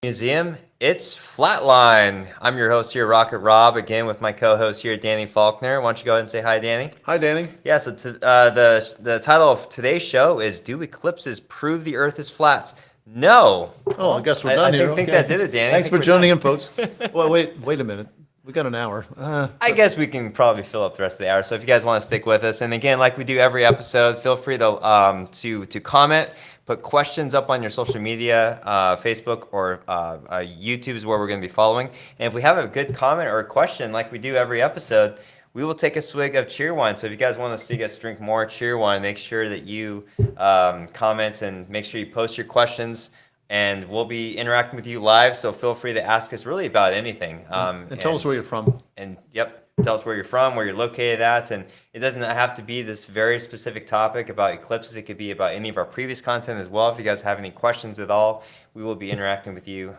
Museum, it's Flatline. I'm your host here, Rocket Rob, again with my co-host here, Danny Faulkner. Why don't you go ahead and say hi, Danny? Hi, Danny. Yeah, so the title of today's show is "Do Eclipses Prove the Earth is Flat?" No. Oh, I guess we're done here. I think that did it, Danny. Thanks for joining in, folks. Well, wait a minute. We got an hour. I guess we can probably fill up the rest of the hour. So if you guys want to stick with us, and again, like we do every episode, feel free to comment, put questions up on your social media, Facebook or YouTube is where we're going to be following. And if we have a good comment or a question, like we do every episode, we will take a swig of cheer wine. So if you guys want to see us drink more cheer wine, make sure that you comment and make sure you post your questions. And we'll be interacting with you live, so feel free to ask us really about anything. And tell us where you're from. And yep, tell us where you're from, where you're located at. And it doesn't have to be this very specific topic about eclipses. It could be about any of our previous content as well. If you guys have any questions at all, we will be interacting with you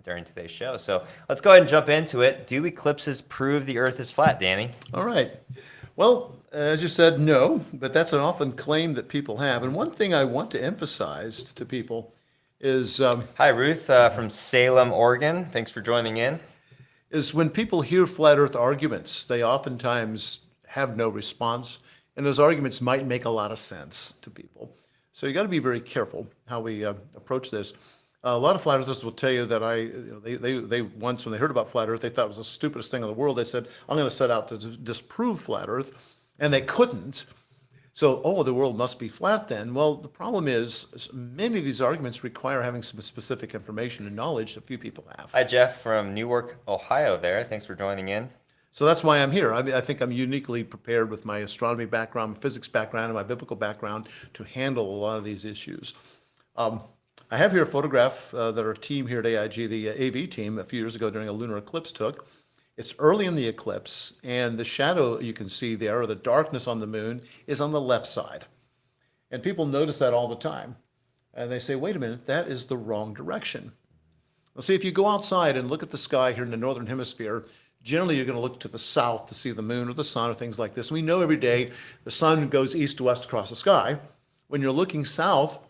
during today's show. So let's go ahead and jump into it. Do eclipses prove the Earth is flat, Danny? All right. Well, as you said, no, but that's an often claim that people have. And one thing I want to emphasize to people is hi, Ruth from Salem, Oregon. Thanks for joining in. Is when people hear flat Earth arguments, they oftentimes have no response, and those arguments might make a lot of sense to people. So you got to be very careful how we approach this. A lot of flat earthers will tell you that they once, when they heard about flat Earth, they thought it was the stupidest thing in the world. They said, "I'm going to set out to disprove flat Earth," and they couldn't. So, the world must be flat then. Well, the problem is many of these arguments require having some specific information and knowledge that few people have. Hi, Jeff from Newark, Ohio there. Thanks for joining in. So that's why I'm here. I think I'm uniquely prepared with my astronomy background, physics background, and my biblical background to handle a lot of these issues. I have here a photograph that our team here at AIG, the AV team, a few years ago during a lunar eclipse took. It's early in the eclipse, and the shadow you can see there, or the darkness on the moon, is on the left side. And people notice that all the time. And they say, wait a minute, that is the wrong direction. Well, see, if you go outside and look at the sky here in the northern hemisphere, generally you're going to look to the south to see the moon or the sun or things like this. We know every day the sun goes east to west across the sky. When you're looking south,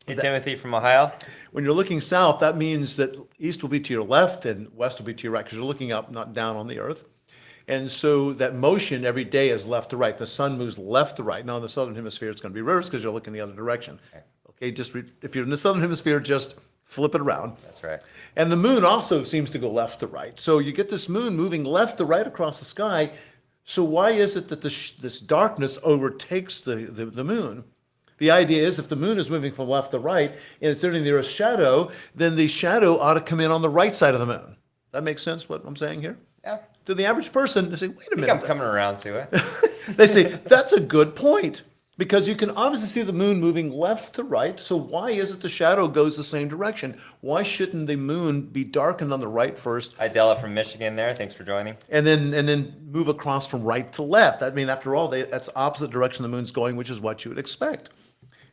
Hey, Timothy from Ohio. when you're looking south, that means that east will be to your left and west will be to your right, because you're looking up, not down on the earth. And so that motion every day is left to right. The sun moves left to right. Now in the southern hemisphere, it's going to be reversed because you're looking the other direction. Okay, if you're in the southern hemisphere, just flip it around. That's right. And the moon also seems to go left to right. So you get this moon moving left to right across the sky. So why is it that this darkness overtakes the moon? The idea is if the moon is moving from left to right and it's sitting there a shadow, then the shadow ought to come in on the right side of the moon. That makes sense what I'm saying here? Yeah. To the average person, they say, wait a I think minute. I'm coming around to it. They say, that's a good point. Because you can obviously see the moon moving left to right, so why is it the shadow goes the same direction? Why shouldn't the moon be darkened on the right first? Hi, Della from Michigan there. Thanks for joining. And then move across from right to left. I mean, after all, that's opposite direction the moon's going, which is what you would expect.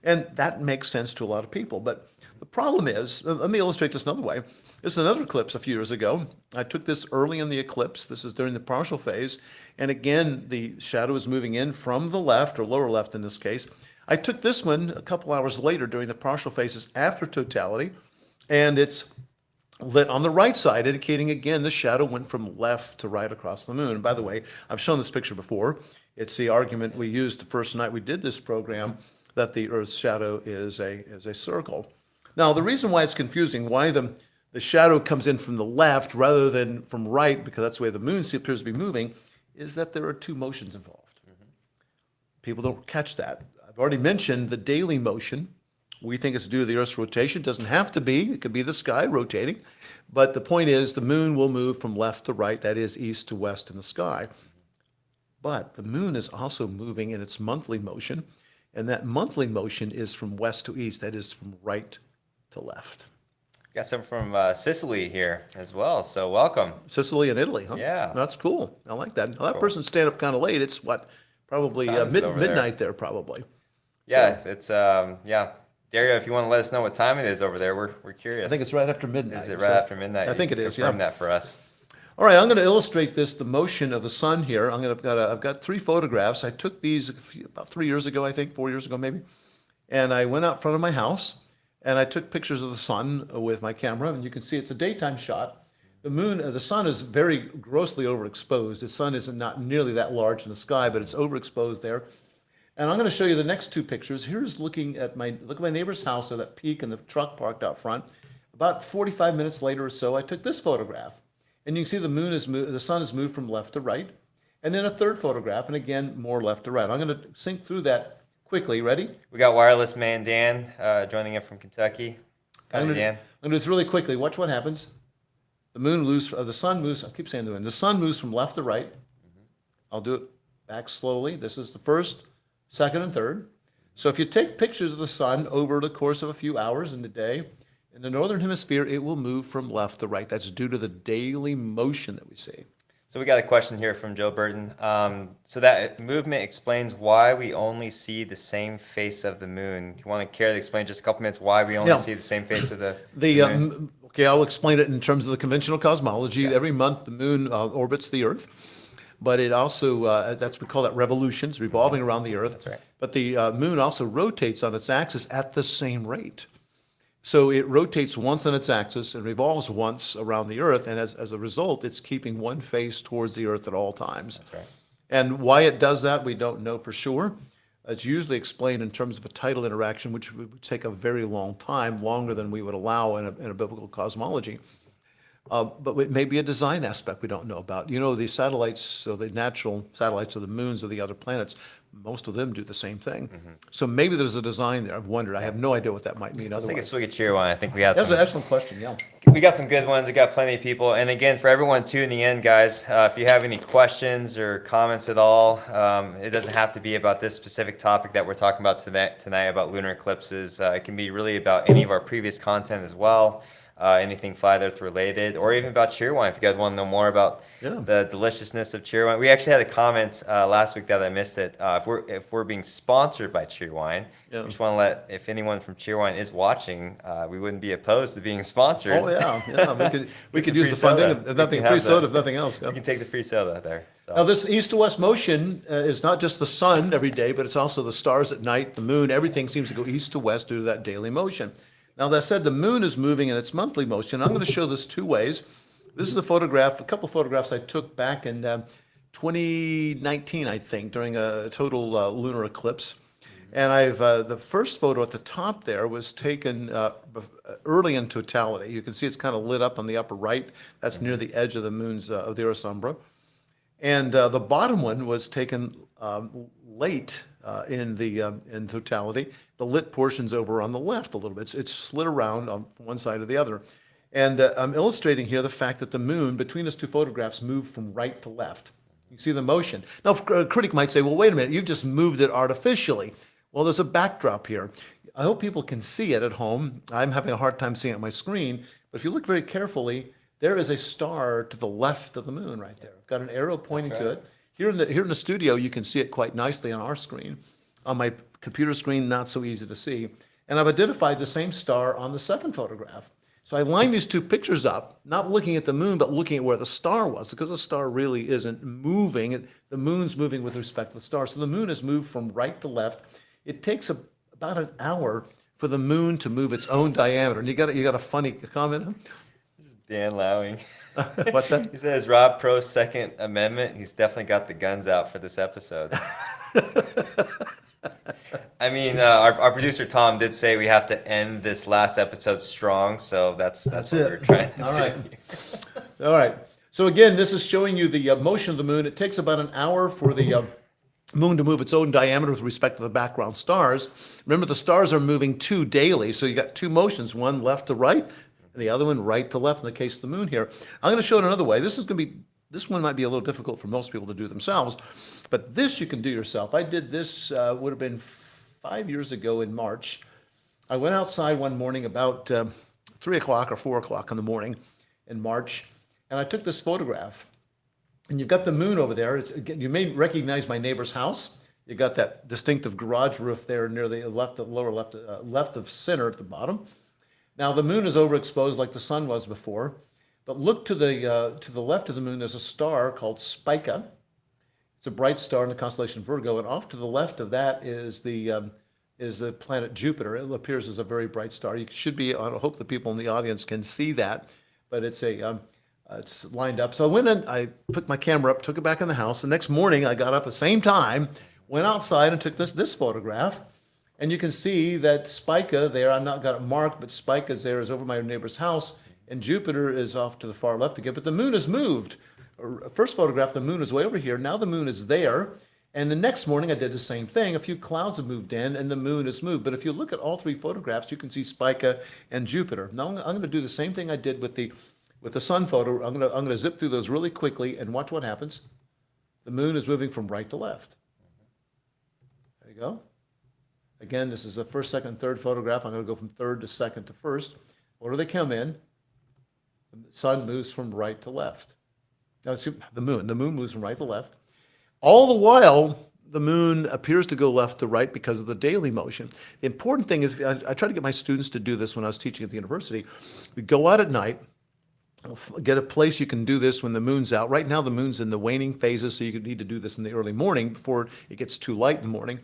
And that makes sense to a lot of people. But the problem is, let me illustrate this another way. This is another eclipse a few years ago. I took this early in the eclipse. This is during the partial phase. And again, the shadow is moving in from the left, or lower left in this case. I took this one a couple hours later during the partial phases after totality. And it's lit on the right side, indicating again the shadow went from left to right across the moon. And by the way, I've shown this picture before. It's the argument we used the first night we did this program, that the Earth's shadow is a circle. Now, the reason why it's confusing, why the shadow comes in from the left rather than from right, because that's the way the moon appears to be moving, is that there are two motions involved. People don't catch that. I've already mentioned the daily motion. We think it's due to the Earth's rotation. It doesn't have to be. It could be the sky rotating. But the point is the moon will move from left to right, that is east to west in the sky. But the moon is also moving in its monthly motion. And that monthly motion is from west to east, that is from right to left. Got some from Sicily here as well, so welcome. Sicily and Italy, huh? Yeah. That's cool. I like that. Now, that person's staying up kind of late. It's what, probably Time is it over there? midnight there, probably. Yeah, it's yeah. Dario, if you want to let us know what time it is over there, we're curious. I think it's right after midnight. Is it right after midnight? I think it is, Confirm yeah. that for us. All right, I'm going to illustrate the motion of the sun here. I've got three photographs. I took these about 3 years ago, I think, 4 years ago maybe. And I went out front of my house and I took pictures of the sun with my camera, and you can see it's a daytime shot. The sun is very grossly overexposed. The sun is not nearly that large in the sky, but it's overexposed there. And I'm going to show you the next two pictures. Here's look at my neighbor's house at that peak and the truck parked out front. About 45 minutes later or so, I took this photograph. And you can see the sun has moved from left to right. And then a third photograph, and again, more left to right. I'm going to sync through that quickly. Ready? We got wireless man Dan joining in from Kentucky. I'm Howdy, going Dan. to do this really quickly. Watch what happens. The sun moves, I keep saying the moon. The sun moves from left to right. I'll do it back slowly. This is the first, second, and third. So if you take pictures of the sun over the course of a few hours in the day, in the northern hemisphere, it will move from left to right. That's due to the daily motion that we see. So we got a question here from Joe Burton. So that movement explains why we only see the same face of the moon. Do you want to care to explain just a couple minutes why we only see the same face of the moon? Okay, I'll explain it in terms of the conventional cosmology. Every month the moon orbits the Earth, but it also, we call that revolutions, revolving around the Earth. That's right. But the moon also rotates on its axis at the same rate. So it rotates once on its axis and revolves once around the Earth, and as a result, it's keeping one face towards the Earth at all times. That's right. And why it does that, we don't know for sure. It's usually explained in terms of a tidal interaction, which would take a very long time, longer than we would allow in a biblical cosmology. But it may be a design aspect we don't know about. You know, the satellites, so the natural satellites of the moons of the other planets, most of them do the same thing. So maybe there's a design there. I've wondered. I have no idea what that might mean Let's take a otherwise. swig of cheer wine. I think we have That's some. an excellent question, yeah. We got some good ones. We got plenty of people. And again, for everyone tuning in, guys, if you have any questions or comments at all, it doesn't have to be about this specific topic that we're talking about tonight about lunar eclipses. It can be really about any of our previous content as well, anything flat earth related, or even about cheer wine if you guys want to know more about the deliciousness of cheer wine. We actually had a comment last week that I missed it. If we're being sponsored by cheer wine, we just want to let, if anyone from cheer wine is watching, we wouldn't be opposed to being sponsored. Oh, yeah. We could use the free soda. funding, if nothing, We can free have soda, that. if nothing else. Yeah. You can take the free soda there. So. Now, this east to west motion is not just the sun every day, but it's also the stars at night, the moon. Everything seems to go east to west due to that daily motion. Now, that said, the moon is moving in its monthly motion. I'm going to show this two ways. This is a couple of photographs I took back in 2019, I think, during a total lunar eclipse. And the first photo at the top there was taken early in totality. You can see it's kind of lit up on the upper right. That's near the edge of the moon's, of the Earth's umbra. And the bottom one was taken late in totality. The lit portion's over on the left a little bit. It's slid around on one side or the other. And I'm illustrating here the fact that the moon, between those two photographs, moved from right to left. You see the motion. Now, a critic might say, well, wait a minute, you've just moved it artificially. Well, there's a backdrop here. I hope people can see it at home. I'm having a hard time seeing it on my screen. But if you look very carefully, there is a star to the left of the moon right there. I've got an arrow pointing to it. Here in the studio, you can see it quite nicely on our screen. On my computer screen, not so easy to see. And I've identified the same star on the second photograph. So I lined these two pictures up, not looking at the moon, but looking at where the star was, because the star really isn't moving. The moon's moving with respect to the star. So the moon has moved from right to left. It takes about an hour for the moon to move its own diameter. And you got a funny comment? Dan Lowing. What's that? He says Rob Pro's Second Amendment. He's definitely got the guns out for this episode. I mean, our producer Tom did say we have to end this last episode strong, so that's what we're trying to All do. right. All right. So again, this is showing you the motion of the moon. It takes about an hour for the moon to move its own diameter with respect to the background stars. Remember, the stars are moving two daily, so you got two motions, one left to right, and the other one right to left in the case of the moon here. I'm going to show it another way. This one might be a little difficult for most people to do themselves, but this you can do yourself. I did this, would have been 5 years ago in March. I went outside one morning about 3 o'clock or 4 o'clock in the morning in March, and I took this photograph. And you've got the moon over there. You may recognize my neighbor's house. You got that distinctive garage roof there near the lower left of center at the bottom. Now the moon is overexposed like the sun was before, but look to the left of the moon. There's a star called Spica. It's a bright star in the constellation Virgo, and off to the left of that is is the planet Jupiter. It appears as a very bright star. You should be, I hope the people in the audience can see that, but it's lined up. So I went in, I put my camera up, took it back in the house. The next morning I got up at the same time, went outside and took this photograph. And you can see that Spica there, I've not got it marked, but Spica's there is over my neighbor's house, and Jupiter is off to the far left again. But the moon has moved. First photograph, the moon is way over here. Now the moon is there. And the next morning I did the same thing. A few clouds have moved in and the moon has moved. But if you look at all three photographs, you can see Spica and Jupiter. Now I'm going to do the same thing I did with the sun photo. I'm going to zip through those really quickly and watch what happens. The moon is moving from right to left. There you go. Again, this is the first, second, third photograph. I'm going to go from third to second to first. Order they come in. The sun moves from right to left. Now, the moon moves from right to left. All the while, the moon appears to go left to right because of the daily motion. The important thing is, I try to get my students to do this when I was teaching at the university. We go out at night, get a place you can do this when the moon's out. Right now, the moon's in the waning phases, so you need to do this in the early morning before it gets too light in the morning.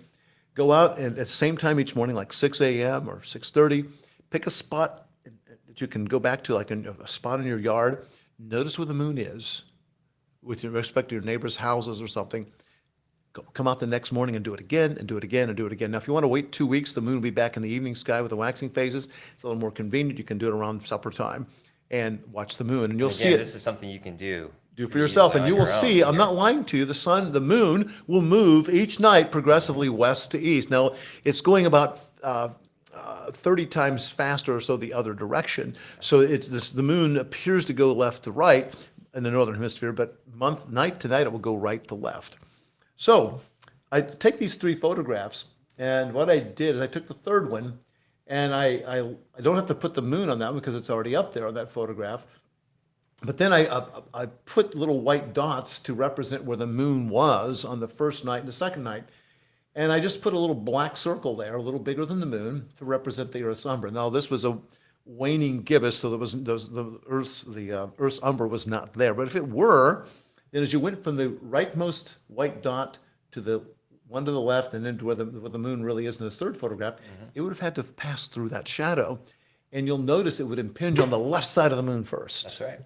Go out and at the same time each morning, like 6 a.m. or 6:30, pick a spot that you can go back to, like a spot in your yard. Notice where the moon is with respect to your neighbor's houses or something. Come out the next morning and do it again and do it again and do it again. Now, if you want to wait 2 weeks, the moon will be back in the evening sky with the waxing phases. It's a little more convenient. You can do it around supper time and watch the moon, and you'll see it. This is something you can do For yourself, and you will see, I'm not lying to you, the moon will move each night progressively west to east. Now, it's going about 30 times faster or so the other direction. So the moon appears to go left to right in the northern hemisphere, but night to night it will go right to left. So I take these three photographs, and what I did is I took the third one, and I don't have to put the moon on that one because it's already up there on that photograph. But then I put little white dots to represent where the moon was on the first night and the second night. And I just put a little black circle there, a little bigger than the moon, to represent the Earth's umbra. Now, this was a waning gibbous, so the Earth's umbra was not there. But if it were, then as you went from the rightmost white dot to the one to the left and then to where the moon really is in this third photograph, it would have had to pass through that shadow. And you'll notice it would impinge on the left side of the moon first. That's right.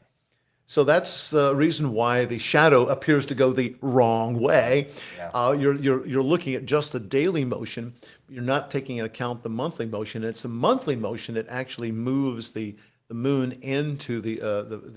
So that's the reason why the shadow appears to go the wrong way. Yeah. You're looking at just the daily motion. You're not taking into account the monthly motion. It's the monthly motion that actually moves the moon into the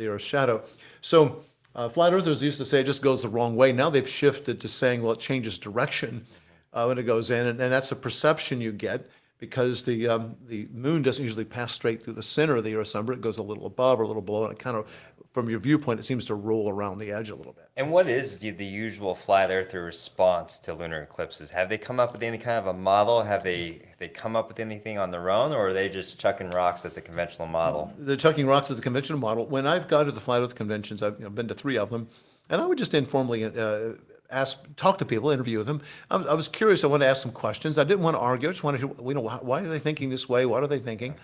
Earth's shadow. So flat earthers used to say it just goes the wrong way. Now they've shifted to saying, well, it changes direction when it goes in, and that's a perception you get. Because the moon doesn't usually pass straight through the center of the Earth's umbra. It goes a little above or a little below, and it kind of, from your viewpoint, it seems to roll around the edge a little bit. And what is the usual flat earther response to lunar eclipses? Have they come up with any kind of a model? Have they come up with anything on their own, or are they just chucking rocks at the conventional model? They're chucking rocks at the conventional model. When I've gone to the flat earth conventions, I've been to 3 of them, and I would just informally talk to people, interview them. I was curious. I wanted to ask some questions. I didn't want to argue. I just wanted to, why are they thinking this way? What are they thinking?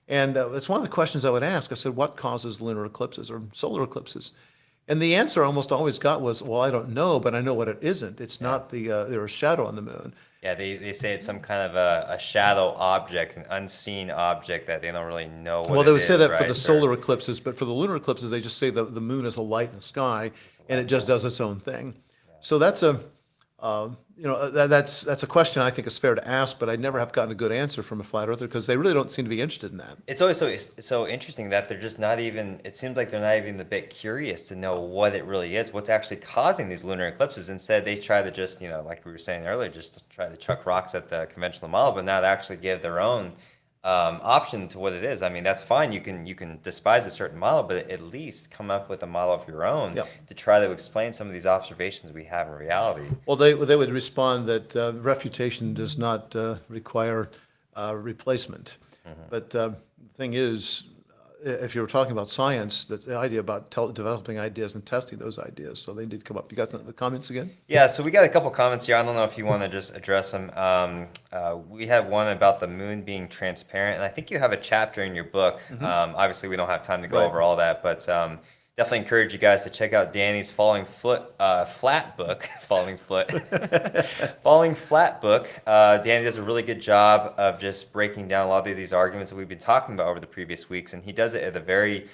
And it's one of the questions I would ask. I said, what causes lunar eclipses or solar eclipses? And the answer I almost always got was, well, I don't know, but I know what it isn't. It's not there's a shadow on the moon. Yeah, they say it's some kind of a shadow object, an unseen object that they don't really know what it is. Well, they would say that right? for the solar eclipses, but for the lunar eclipses, they just say that the moon is a light in the sky, and it just does its own thing. So that's that's a question I think is fair to ask, but I never have gotten a good answer from a flat earther because they really don't seem to be interested in that. It's always so interesting that they're just not even. It seems like they're not even a bit curious to know what it really is, what's actually causing these lunar eclipses. Instead, they try to just like we were saying earlier, just try to chuck rocks at the conventional model, but not actually give their own option to what it is. I mean, that's fine. You can despise a certain model, but at least come up with a model of your own to try to explain some of these observations we have in reality. Well, they would respond that refutation does not require replacement. But the thing is, if you were talking about science, that's the idea about developing ideas and testing those ideas. So they did come up. You got the comments again? Yeah, so we got a couple comments here. I don't know if you want to just address them. We had one about the moon being transparent, and I think you have a chapter in your book. Obviously, we don't have time to go over all that, but definitely encourage you guys to check out Danny's Flat book, Falling Flat book. Danny does a really good job of just breaking down a lot of these arguments that we've been talking about over the previous weeks, and he does it at a very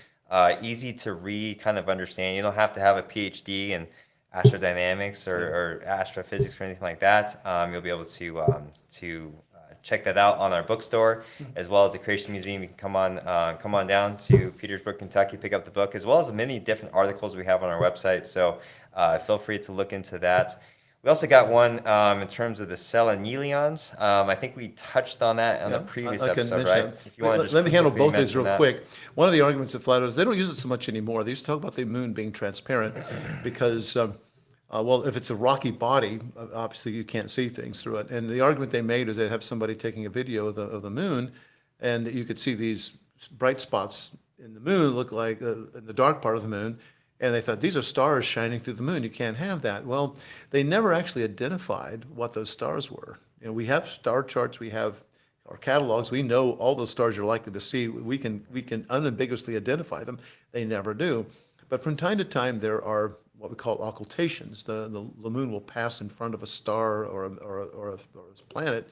easy to read kind of understand. You don't have to have a PhD in astrodynamics or astrophysics or anything like that. You'll be able to check that out on our bookstore, as well as the Creation Museum. You can come on down to Petersburg, Kentucky, pick up the book, as well as the many different articles we have on our website. So feel free to look into that. We also got one in terms of the selenelions. I think we touched on that on the previous episode, right? If you want to let me handle both of these real quick. One of the arguments of flat earthers, they don't use it so much anymore. They used to talk about the moon being transparent because well, if it's a rocky body, obviously you can't see things through it. And the argument they made is they'd have somebody taking a video of the moon, and you could see these bright spots in the moon look like in the dark part of the moon. And they thought, these are stars shining through the moon. You can't have that. Well, they never actually identified what those stars were. You know, we have star charts, we have our catalogs, we know all those stars you're likely to see. We can unambiguously identify them. They never do. But from time to time, there are what we call occultations. The moon will pass in front of a star or a planet,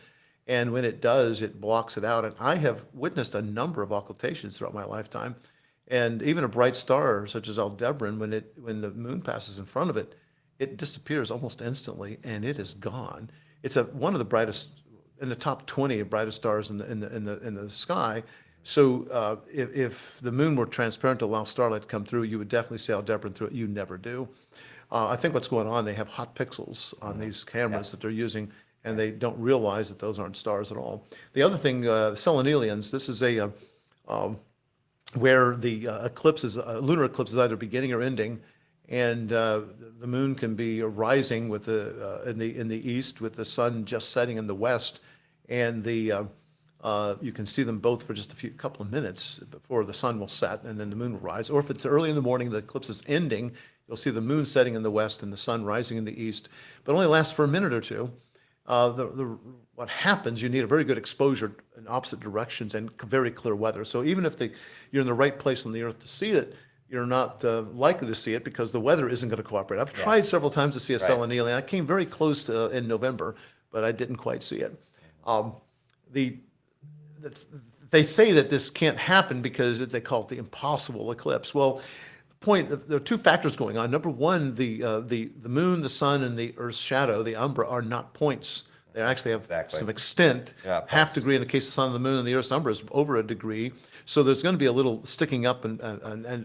and when it does, it blocks it out. And I have witnessed a number of occultations throughout my lifetime, and even a bright star such as Aldebaran, when the moon passes in front of it, it disappears almost instantly, and it is gone. It's one of the brightest in the top 20 of brightest stars in the sky. So if the moon were transparent to allow starlight to come through, you would definitely see Aldebaran through it. You never do. I think what's going on, they have hot pixels on these cameras that they're using, and they don't realize that those aren't stars at all. The other thing, selenelions, this is where the lunar eclipse is either beginning or ending, and the moon can be rising with in the east with the sun just setting in the west, and you can see them both for just a couple of minutes before the sun will set, and then the moon will rise. Or if it's early in the morning, the eclipse is ending, you'll see the moon setting in the west and the sun rising in the east, but only lasts for a minute or two. What happens, you need a very good exposure in opposite directions and very clear weather. So even if you're in the right place on the earth to see it, you're not likely to see it because the weather isn't going to cooperate. I've tried several times to see a selenelian. I came very close in November, but I didn't quite see it. They say that this can't happen because they call it the impossible eclipse. Well, there are two factors going on. Number one, the moon, the sun, and the Earth's shadow, the umbra, are not points. They actually have some extent. Half degree in the case of the sun and the moon, and the Earth's umbra is over a degree. So there's going to be a little sticking up and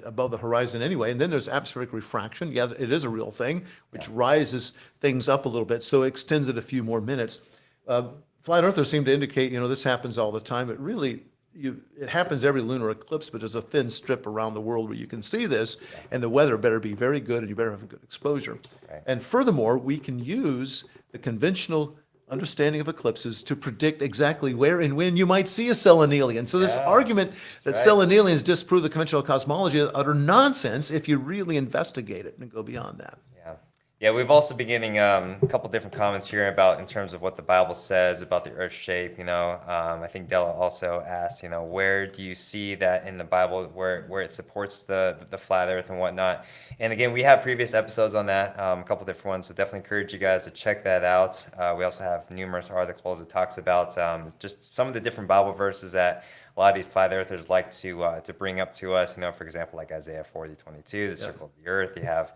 above the horizon anyway. And then there's atmospheric refraction. Yeah, it is a real thing, which rises things up a little bit, so it extends it a few more minutes. Flat earthers seem to indicate, this happens all the time. It happens every lunar eclipse, but there's a thin strip around the world where you can see this, and the weather better be very good, and you better have a good exposure. And furthermore, we can use the conventional understanding of eclipses to predict exactly where and when you might see a selenelian. So this argument that selenelians disprove the conventional cosmology is utter nonsense if you really investigate it and go beyond that. Yeah, we've also been getting a couple different comments here about in terms of what the Bible says about the Earth's shape. I think Della also asked, where do you see that in the Bible where it supports the flat Earth and whatnot? And again, we have previous episodes on that, a couple different ones, so definitely encourage you guys to check that out. We also have numerous articles that talks about just some of the different Bible verses that a lot of these flat earthers like to bring up to us. For example, like Isaiah 40:22, the circle of the earth. You have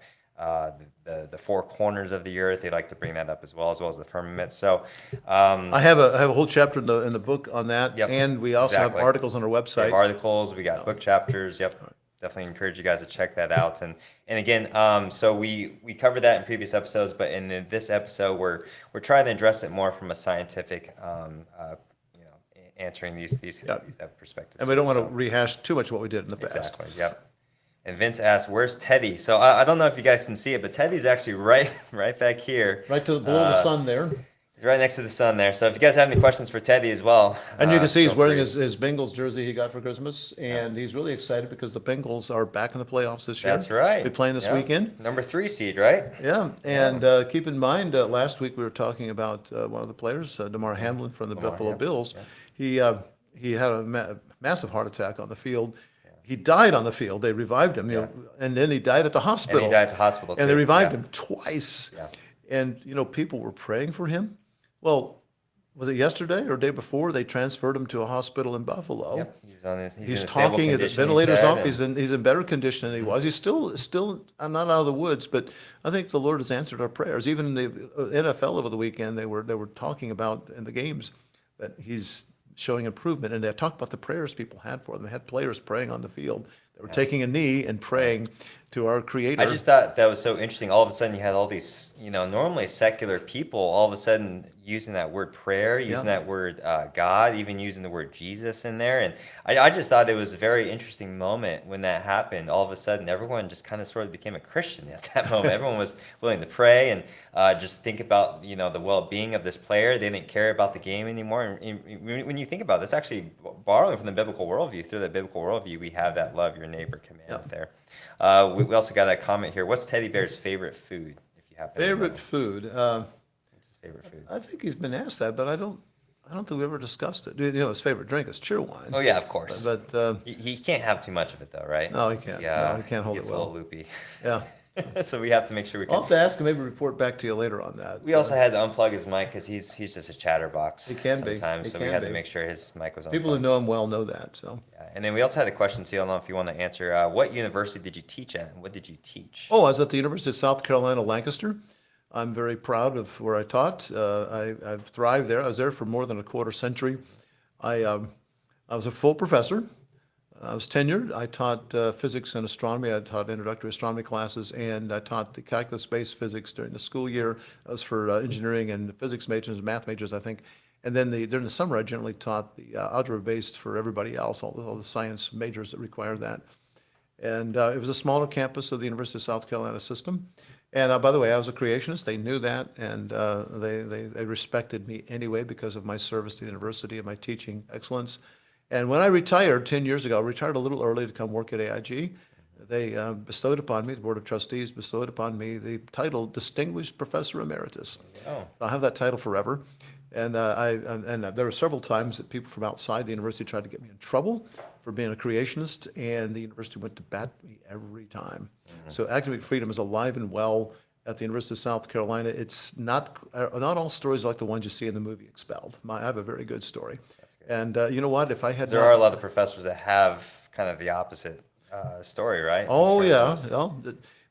the four corners of the earth. They like to bring that up as well as the firmament. So I have a whole chapter in the book on that, and we also have articles on our website. We have articles, we got book chapters. Definitely encourage you guys to check that out. And again, so we covered that in previous episodes, but in this episode, we're trying to address it more from a scientific, answering these perspectives. And we don't want to rehash too much what we did in the past. Exactly. Yep. And Vince asked, "Where's Teddy?" So I don't know if you guys can see it, but Teddy's actually right back here, right below the sun there. He's right next to the sun there. So if you guys have any questions for Teddy as well, and you can see he's wearing his Bengals jersey he got for Christmas, and he's really excited because the Bengals are back in the playoffs this year. That's right. They're playing this weekend. Number 3 seed, right? Yeah, and keep in mind, last week we were talking about one of the players, Damar Hamlin from the Buffalo Bills. He had a massive heart attack on the field. he died on the field. They revived him, and then he died at the hospital. And he died at the hospital, And they too. revived Yeah. him twice. Yeah. And, people were praying for him. Well, was it yesterday or day before they transferred him to a hospital in Buffalo? Yep. He's in He's a stable talking, the condition, he ventilator's said, off, and- he's in better condition than he was. He's still not out of the woods, but I think the Lord has answered our prayers. Even in the NFL over the weekend, they were talking about in the games that he's showing improvement, and they talked about the prayers people had for them. They had players praying on the field. They were taking a knee and praying to our Creator. I just thought that was so interesting. All of a sudden, you had all these, normally secular people, all of a sudden using that word prayer, using that word God, even using the word Jesus in there. And I just thought it was a very interesting moment when that happened. All of a sudden, everyone just kind of sort of became a Christian at that moment. Everyone was willing to pray and just think about, the well-being of this player. They didn't care about the game anymore. And when you think about this, actually borrowing from the biblical worldview, through the biblical worldview, we have that love your neighbor command there. We also got that comment here. What's Teddy Bear's favorite food? If you happen to know? Favorite food? What's his favorite food? I think he's been asked that, but I don't think we ever discussed it. His favorite drink is cheer wine. Oh yeah, of course. But He can't have too much of it though, right? no, he can't. No, he can't hold gets it a well. little loopy. Yeah. So we have to make sure we I'll can. have to ask him, maybe report back to you later on that. We also had to unplug his mic because he's just a chatterbox. He can be. sometimes. He So we can had to be. make sure his mic was unplugged. People who know him well know that. So. Yeah. And then we also had a question too. I don't know if you want to answer. What university did you teach at? And what did you teach? Oh, I was at the University of South Carolina, Lancaster. I'm very proud of where I taught. I've thrived there. I was there for more than a quarter century. I was a full professor. I was tenured. I taught physics and astronomy. I taught introductory astronomy classes, and I taught the calculus-based physics during the school year. That was for engineering and physics majors and math majors, I think. And then during the summer, I generally taught the algebra-based for everybody else, all the science majors that require that. And it was a smaller campus of the University of South Carolina system. And by the way, I was a creationist. They knew that, and they respected me anyway because of my service to the university and my teaching excellence. And when I retired 10 years ago, I retired a little early to come work at AIG. They bestowed upon me, the Board of Trustees bestowed upon me the title Distinguished Professor Emeritus. Oh. I'll have that title forever. And there were several times that people from outside the university tried to get me in trouble for being a creationist, and the university went to bat me every time. So academic freedom is alive and well at the University of South Carolina. It's not all stories like the ones you see in the movie Expelled. I have a very good story. And you know what? If I had There are a lot of professors that have kind of the opposite story, right? Oh In yeah, terms of well,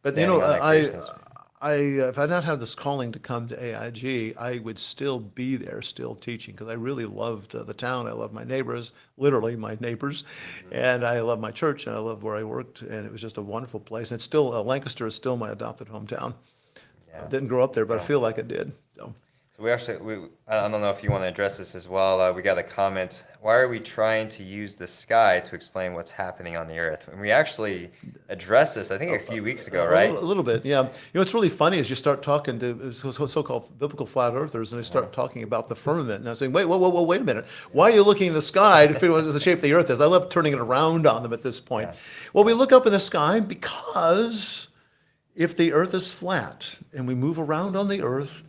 but standing on that creationist. if I not have this calling to come to AIG, I would still be there, still teaching, because I really loved the town. I love my neighbors, literally my neighbors, and I love my church, and I love where I worked, and it was just a wonderful place. And it's still Lancaster is still my adopted hometown. Yeah. I didn't grow up there, but I feel like I did. So. So I don't know if you want to address this as well. We got a comment. Why are we trying to use the sky to explain what's happening on the earth? And we actually addressed this, I think, a few weeks ago, right? A little bit, yeah. What's really funny is you start talking to so-called biblical flat earthers, and they start talking about the firmament. And I'm saying, wait a minute. Why are you looking in the sky to figure out what the shape of the earth is? I love turning it around on them at this point. Yeah. Well, we look up in the sky because if the earth is flat and we move around on the earth,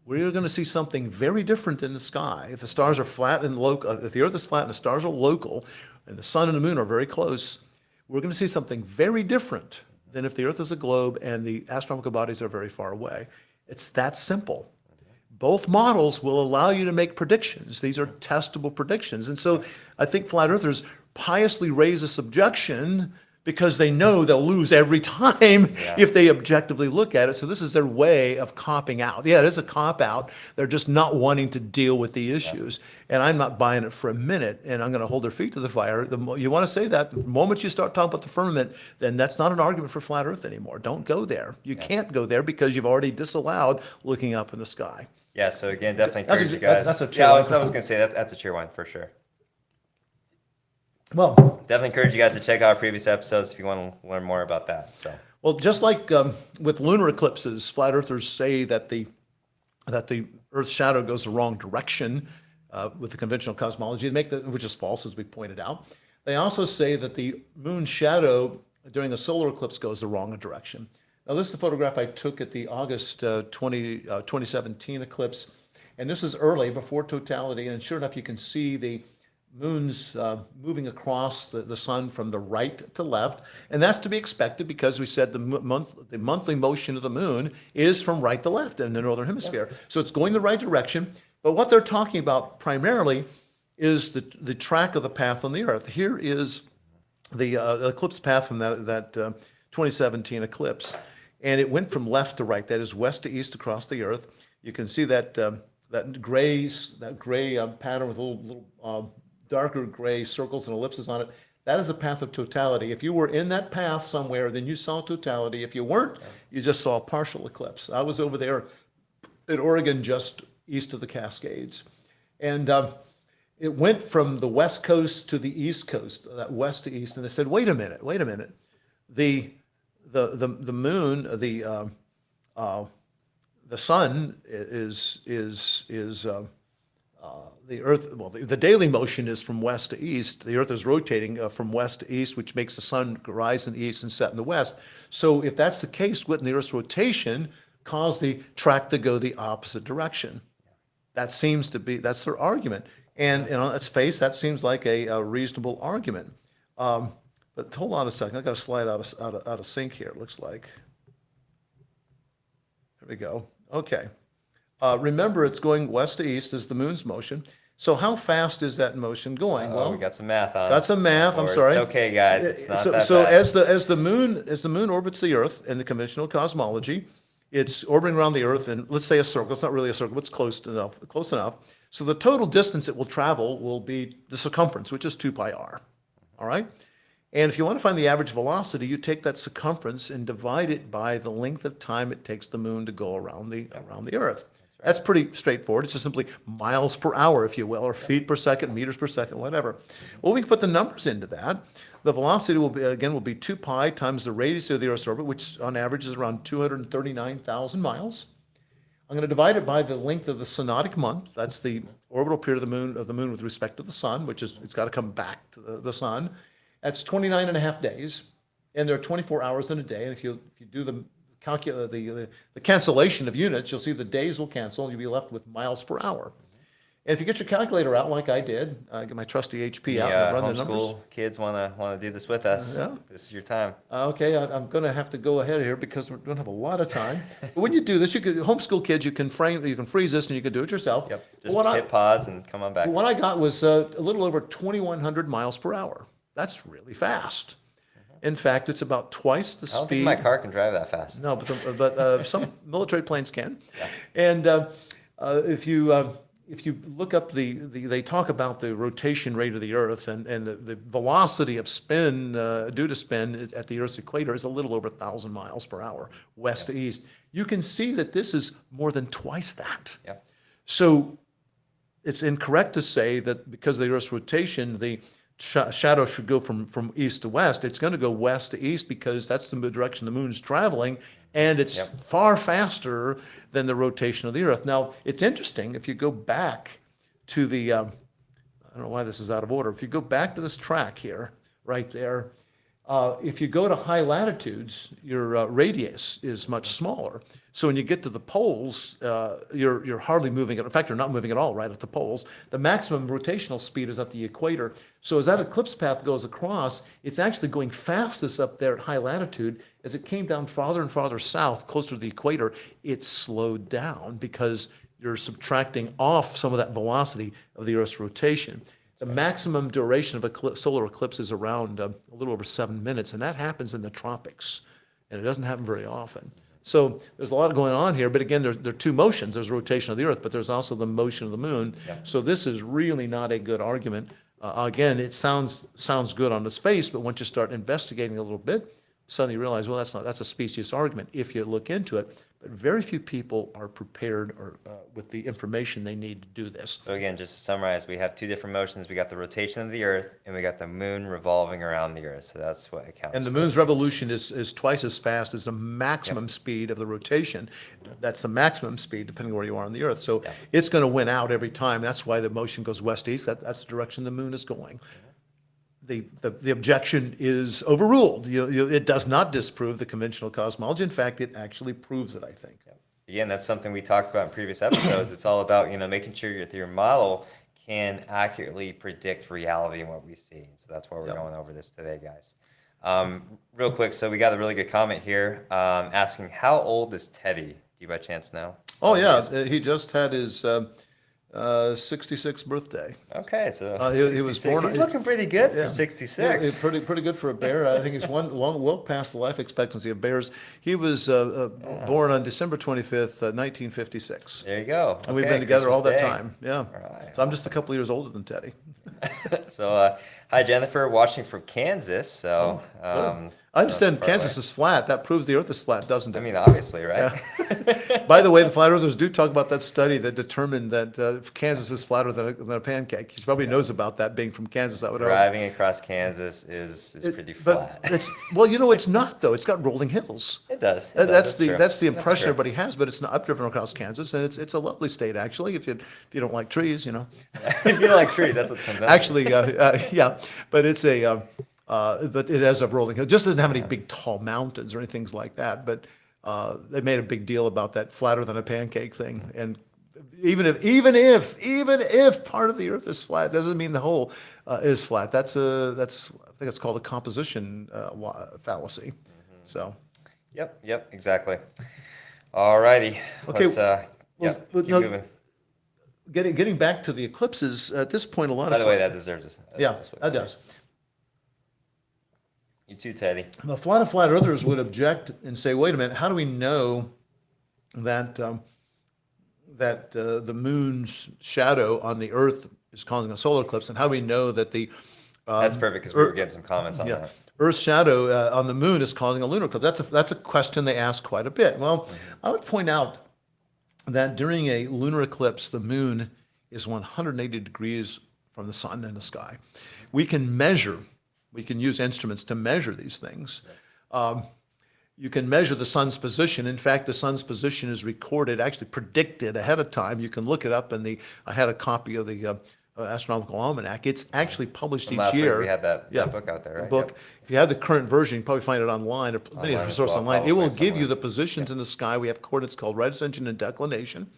we're going to see something very different in the sky. If the stars are flat and local, if the earth is flat and the stars are local, and the sun and the moon are very close, we're going to see something very different than if the earth is a globe and the astronomical bodies are very far away. It's that simple. Both models will allow you to make predictions. These are testable predictions. And so I think flat earthers piously raise this objection because they know they'll lose every time if they objectively look at it. So this is their way of copping out. Yeah, it is a cop out. They're just not wanting to deal with the issues. And I'm not buying it for a minute, and I'm going to hold their feet to the fire. You want to say that, the moment you start talking about the firmament, then that's not an argument for flat earth anymore. Don't go there. You can't go there because you've already disallowed looking up in the sky. Yeah, so again, definitely That's encourage a- you guys. that's a cheer Yeah, I wine. was going to say, that's a cheer wine for sure. Well, Definitely encourage you guys to check out our previous episodes if you want to learn more about that. So. Well, just like with lunar eclipses, flat earthers say that the Earth's shadow goes the wrong direction with the conventional cosmology, which is false, as we pointed out. They also say that the moon's shadow during the solar eclipse goes the wrong direction. Now, this is a photograph I took at the August 2017 eclipse, and this is early, before totality, and sure enough, you can see the moons moving across the sun from the right to left, and that's to be expected because we said the monthly motion of the moon is from right to left in the northern hemisphere. So it's going the right direction. But what they're talking about primarily is the track of the path on the Earth. Here is the eclipse path from that 2017 eclipse, and it went from left to right. That is west to east across the Earth. You can see that that gray pattern with little darker gray circles and ellipses on it. That is a path of totality. If you were in that path somewhere, then you saw totality. If you weren't, you just saw a partial eclipse. I was over there in Oregon, just east of the Cascades, and it went from the west coast to the east coast, that west to east, and they said, wait a minute, the moon, the sun is the Earth. Well, the daily motion is from west to east. The Earth is rotating from west to east, which makes the sun rise in the east and set in the west. So, if that's the case, wouldn't the Earth's rotation cause the track to go the opposite direction? That seems to be that's their argument, and on its face, that seems like a reasonable argument. But hold on a second. I got to slide out of sync here. It looks like. There we go. Okay. Remember, it's going west to east is the moon's motion. So how fast is that motion going? Well, we got some math on it. Got some math. I'm sorry. It's okay, guys. It's not that so fast. as the moon orbits the Earth in the conventional cosmology, it's orbiting around the Earth in, let's say, a circle. It's not really a circle, but it's close enough. Close enough. So the total distance it will travel will be the circumference, which is 2 pi r. All right. And if you want to find the average velocity, you take that circumference and divide it by the length of time it takes the moon to go around the Earth. That's pretty straightforward. It's just simply miles per hour, if you will, or feet per second, meters per second, whatever. Well, we can put the numbers into that. The velocity will be 2 pi times the radius of the Earth's orbit, which on average is around 239,000 miles. I'm going to divide it by the length of the synodic month. That's the orbital period of the moon with respect to the sun, which is it's got to come back to the sun. That's 29 and a half days, and there are 24 hours in a day. And if you do the cancellation of units, you'll see the days will cancel, and you'll be left with miles per hour. And if you get your calculator out, like I did, get my trusty HP out and run the numbers. Homeschool kids want to do this with us. Yeah. This is your time. Okay, I'm going to have to go ahead here because we don't have a lot of time. But when you do this, you can homeschool kids. You can freeze this, and you can do it yourself. Yep. Just hit pause and come on back. What I got was a little over 2,100 miles per hour. That's really fast. In fact, it's about twice the speed. I don't think my car can drive that fast. No, but some military planes can. Yeah. And if you look up they talk about the rotation rate of the Earth and the velocity of spin due to spin at the Earth's equator is a little over 1,000 miles per hour, west to east. You can see that this is more than twice that. Yeah. So it's incorrect to say that because of the Earth's rotation, the shadow should go from east to west. It's going to go west to east because that's the direction the moon's traveling, and it's far faster than the rotation of the Earth. Now, it's interesting, if you go back to the, I don't know why this is out of order, if you go back to this track here, right there, if you go to high latitudes, your radius is much smaller. So when you get to the poles, you're hardly moving. In fact, you're not moving at all right at the poles. The maximum rotational speed is at the equator. So as that eclipse path goes across, it's actually going fastest up there at high latitude. As it came down farther and farther south, closer to the equator, it slowed down because you're subtracting off some of that velocity of the Earth's rotation. The maximum duration of a solar eclipse is around a little over 7 minutes, and that happens in the tropics, and it doesn't happen very often. So there's a lot going on here, but again, there are two motions. There's rotation of the Earth, but there's also the motion of the moon. Yeah. So this is really not a good argument. Again, it sounds good on its face, but once you start investigating a little bit, suddenly you realize, well, that's a specious argument if you look into it. But very few people are prepared or with the information they need to do this. So again, just to summarize, we have two different motions. We got the rotation of the Earth, and we got the moon revolving around the Earth. So that's what it counts. And the moon's revolution is twice as fast as the maximum speed of the rotation. That's the maximum speed, depending on where you are on the Earth. So it's going to win out every time. That's why the motion goes west-east. That's the direction the moon is going. The objection is overruled. It does not disprove the conventional cosmology. In fact, it actually proves it, I think. Again, that's something we talked about in previous episodes. It's all about making sure your model can accurately predict reality and what we see. So that's why we're Yep. going over this today, guys. Real quick, so we got a really good comment here asking, how old is Teddy? Do you by chance know? Oh, How yeah, old he is? he just had his 66th birthday. Okay, so He was 66. born. He's looking pretty good for Yeah, 66. pretty good for a bear. I think he's well past the life expectancy of bears. He was born on December 25th, 1956. There you go. And we've Okay, been together all Christmas that Day. time. Yeah. All right, So I'm just a couple years older than Teddy. So, hi Jennifer, watching from Kansas. So, Good. I not understand so far Kansas away. is flat. That proves the Earth is flat, doesn't it? I mean, obviously, right? By the way, the flat earthers do talk about that study that determined that Kansas is flatter than a pancake. He probably knows about that, being from Kansas. I would hope. Driving across Kansas is pretty But flat. it's it's not though. It's got rolling hills. It does. That's the true. that's the That's impression true. everybody has. But it's not. I've driven across Kansas, and it's a lovely state actually. If you don't like trees, If you like trees, that's what comes out. Actually, yeah, but it's but it has a rolling hill. Just doesn't have any big tall mountains or anything like that. But they made a big deal about that flatter than a pancake thing. And even if part of the Earth is flat, doesn't mean the whole is flat. I think it's called a composition fallacy. So. Yep, exactly. All righty. Okay, Let's keep no, moving. Getting back to the eclipses, at this point, a lot By of the way, that deserves a yeah, switch. that does. You too, Teddy. The flat earthers would object and say, "Wait a minute, how do we know that the moon's shadow on the Earth is causing a solar eclipse, and how do we know that the That's perfect because we were getting some comments on that. Earth's shadow on the moon is causing a lunar eclipse?" That's a question they ask quite a bit. Well, I would point out that during a lunar eclipse, the moon is 180 degrees from the sun in the sky. We can use instruments to measure these things. You can measure the sun's position. In fact, the sun's position is recorded, actually predicted ahead of time. You can look it up I had a copy of the Astronomical Almanac. It's actually published From each last week, year. we had that Yeah. book out there, The right? book. Yep. If you have the current version, you can probably find it online or many Online as resources well, online. It will probably give you somewhere. the positions in the sky. We have coordinates called right ascension and declination.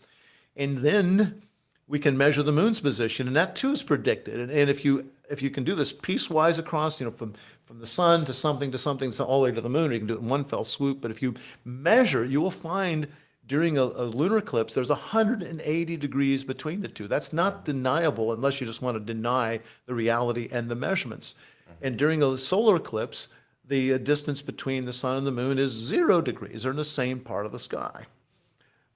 And then we can measure the moon's position, and that too is predicted. And if you can do this piecewise across, from the sun to something, so all the way to the moon, or you can do it in one fell swoop. But if you measure, you will find during a lunar eclipse, there's 180 degrees between the two. That's not deniable unless you just want to deny the reality and the measurements. And during a solar eclipse, the distance between the sun and the moon is 0 degrees. They're in the same part of the sky.